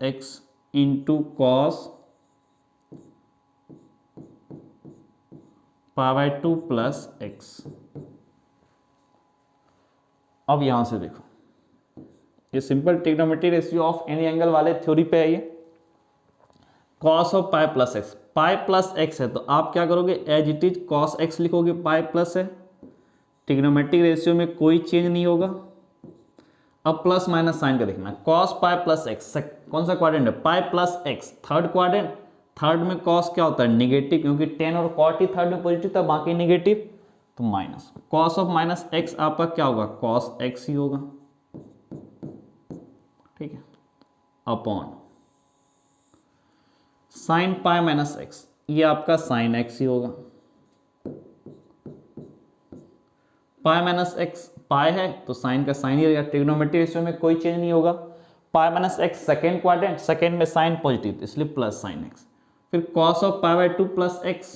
x into cos power 2 plus x. अब यहां से देखो, ये simple trigonometry ratio of any angle वाले थ्योरी पे है. ये cos of pi plus x है, तो आप क्या करोगे, as it is cos x लिखोगे, पाई प्लस है, ट्रिग्नोमेट्रिक रेशियो में कोई चेंज नहीं होगा. अब प्लस माइनस साइन का देखना, कॉस पाई प्लस एक्स कौन सा क्वाड्रेंट है, pi plus x third quadrant. Third में कॉस क्या होता है, नेगेटिव, क्योंकि टेन और कॉट ही थर्ड में पॉजिटिव था, बाकी नेगेटिव, तो minus. Cos of minus x आपका क्या होगा, कॉस एक्स ही होगा. ठीक है, upon sine pi minus x, ये आपका साइन एक्स ही होगा. पाई माइनस एक्स पाई है तो साइन का साइन ही रहेगा, ट्रिग्नोमेट्रिक रेशियो में कोई चेंज नहीं होगा. पाई minus x second quadrant, second में साइन पॉजिटिव इसलिए प्लस साइन एक्स. फिर cos of pi by 2 plus x,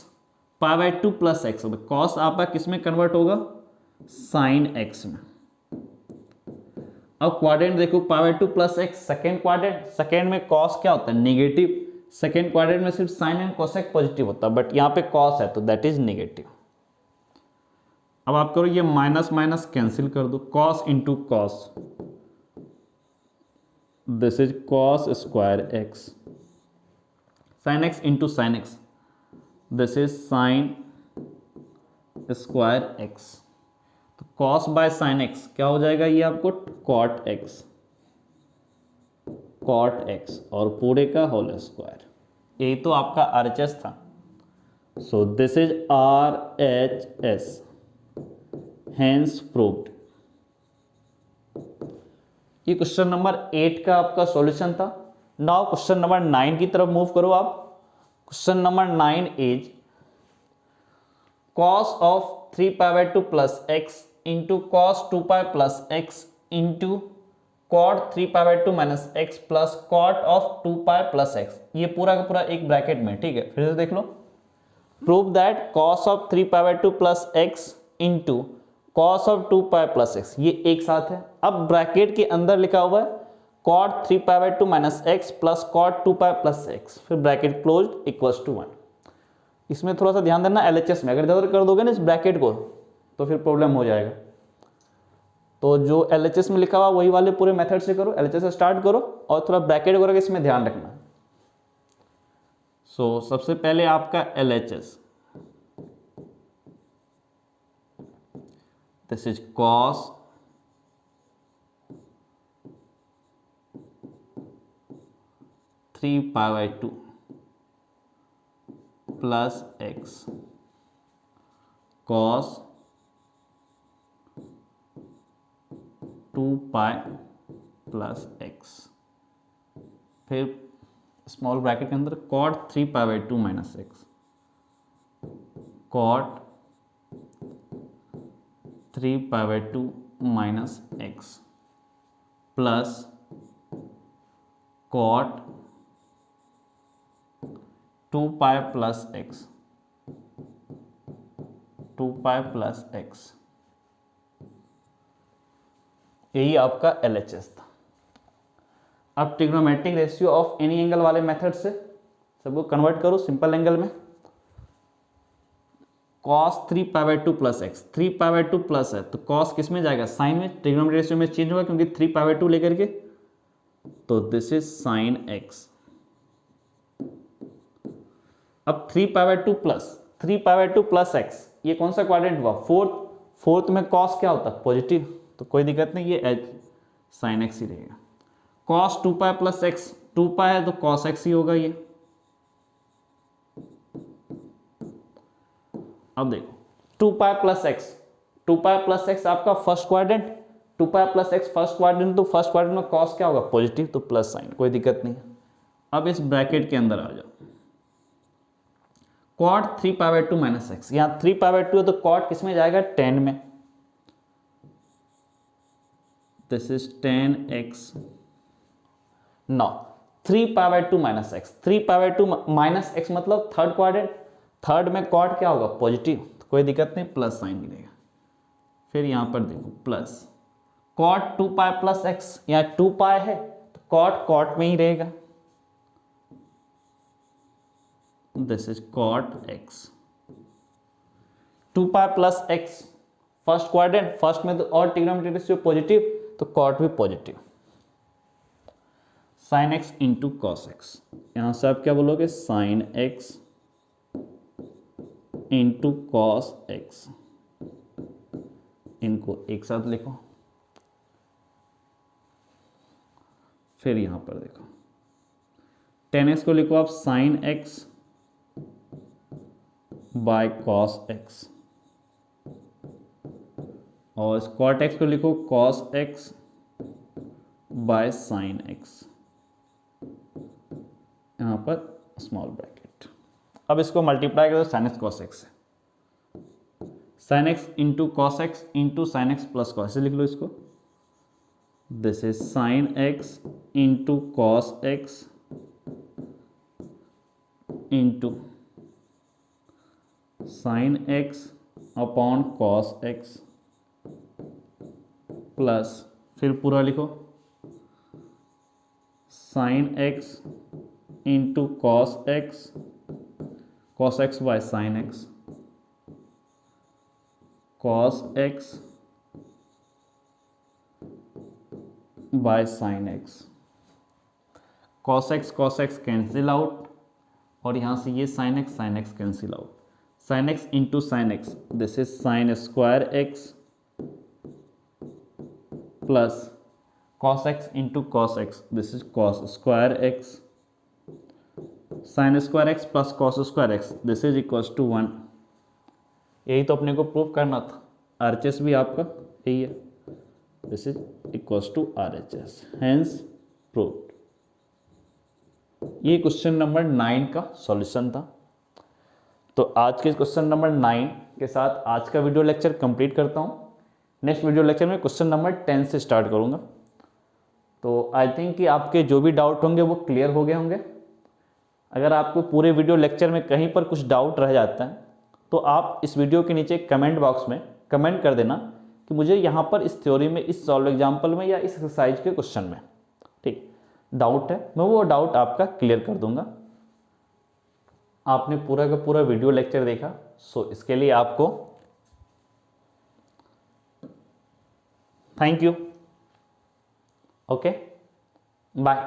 pi by 2 plus x, cos आपका किस में कन्वर्ट होगा, साइन एक्स में. अब क्वाड्रेंट देखो, पाई by 2 plus x second quadrant, second में कॉस क्या होता है, नेगेटिव, सेकेंड क्वाड्रेंट में सिर्फ साइन एंड कोसेक पॉजिटिव होता है, बट यहाँ पे कॉस है तो दैट इज नेगेटिव. अब आप करो ये माइनस माइनस कैंसिल कर दो, cos into cos, this is cos square x, sign x into sine x, this is sine square x. तो कॉस बाय साइन एक्स क्या हो जाएगा, ये आपको कॉट एक्स. कॉट एक्स और पूरे का होल स्क्वायर। यही तो आपका RHS था। सो this is RHS, hence proved. ये क्वेश्चन नंबर 8 का आपका सॉल्यूशन था। नाउ क्वेश्चन नंबर 9 की तरफ मूव करो आप। Question number 9 is cos of 3 pi by 2 plus x into cos 2 pi plus x into cot 3 pi by 2 minus x plus cot of 2 pi plus x। ये पूरा का पूरा एक ब्रैकेट में, ठीक है, फिर से देख लो। Prove that cos of 3 pi by 2 plus x into cos of 2 pi plus x, ये एक साथ है। अब ब्रैकेट के अंदर लिखा हुआ है cot 3 pi by 2 minus x plus cot 2 pi plus x, फिर ब्रैकेट क्लोज्ड इक्वल्स टू 1। इसमें थोड़ा सा ध्यान देना, LHS में अगर इधर कर दोगे ना इस ब्रैकेट को तो फिर प्रॉब्लम हो जाएगा। तो जो LHS में लिखा हुआ वही वाले पूरे मेथड से करो, LHS से स्टार्ट करो और थोड़ा ब्रैकेट वगैरह इसमें ध्यान रखना। सो सबसे पहले आपका LHS, this is cos 3 pi by 2 plus x cos 2 pi plus x, फिर स्मॉल ब्रैकेट के अंदर cot 3 pi by 2 minus x, cot 3 pi by 2 minus x plus cot 2 pi plus x, 2 pi plus x, यही आपका LHS था। अब trigonometric ratio of any angle वाले method से सबको कन्वर्ट करो सिंपल एंगल में। cos 3 pi by 2 plus x, 3 pi by 2 plus है तो cos किस में जाएगा, साइन में। ट्रिग्नोमेट्रिक रेशियो में चेंज होगा क्योंकि 3 pi by 2 लेकर के, तो दिस इज साइन x। अब 3 pi by 2 plus 3 pi by 2 plus x, ये कौन सा क्वाड्रेंट हुआ, फोर्थ में cos क्या होता है, पॉजिटिव, तो कोई दिक्कत नहीं, ये एच साइन x ही रहेगा। cos 2 pi plus x, 2 pi है तो cos x ही होगा ये। अब देखो 2 pi plus x, 2 pi plus x आपका first quadrant, 2 pi plus x first quadrant, तो फर्स्ट क्वाड्रेंट में cos क्या होगा, पॉजिटिव, तो प्लस साइन, कोई दिक्कत नहीं। अब इस ब्रैकेट के अंदर आ जाओ, cot 3 pi by 2 minus x, यहाँ 3 pi by 2 है तो cot किस में जाएगा, 10 में, this is 10x। Now 3 pi by 2 minus x, 3 pi by 2 minus x मतलब थर्ड क्वाड्रेंट, थर्ड में cot क्या होगा, पॉजिटिव, तो कोई दिक्कत नहीं, प्लस साइन मिलेगा। फिर यहाँ पर देखो plus cot 2 pi plus x, यहाँ 2 pi है तो cot में ही रहेगा, this is cot x। 2 pi plus x first quadrant, first में तो और ट्रिग्नोमेट्रिक रेशियो पॉजिटिव तो cot भी positive, sin x into cos x, यहां से आप क्या बोलोगे, sin x into cos x, इनको एक साथ लिखो। फिर यहां पर देखो 10x को लिखो आप sin x by cos x, और cot x को लिखो cos x by sin x, यहां पर स्मॉल ब्रैकेट। अब इसको मल्टीप्लाई करो sin x cos x से, sin x into cos x into sine x plus cos, लिख लो इसको, this is sin x into cos x into sine x upon cos x plus, फिर पूरा लिखो, sine x into cos x by sine x, cos x by sine x, cos x cancel out, और यहां से ये sine x cancel out, sine x into sine x, this is sine square x plus cos x into cos x, this is cos square x, sin square x plus cos square x, this is equals to 1। यही तो अपने को prove करना था। RHS भी आपका यही है, this is equals to RHS, hence proved. ये क्वेश्चन नंबर 9 का सॉल्यूशन था। तो आज के क्वेश्चन नंबर 9 के साथ आज का वीडियो लेक्चर कंप्लीट करता हूँ। नेक्स्ट वीडियो लेक्चर में क्वेश्चन नंबर 10 से स्टार्ट करूँगा। तो आई थिंक कि आपके जो भी डाउट होंगे वो क्लियर हो गए होंगे। अगर आपको पूरे वीडियो लेक्चर में कहीं पर कुछ डाउट रह जाता है तो आप इस वीडियो के नीचे कमेंट बॉक्स में कमेंट कर देना कि मुझे यहाँ पर इस थ्योरी में, इस सॉल्व एग्जाम्पल में या इस एक्सरसाइज के क्वेश्चन में ठीक डाउट है, मैं वो डाउट आपका क्लियर कर दूंगा। आपने पूरा का पूरा वीडियो लेक्चर देखा, सो इसके लिए आपको थैंक यू। Okay, bye.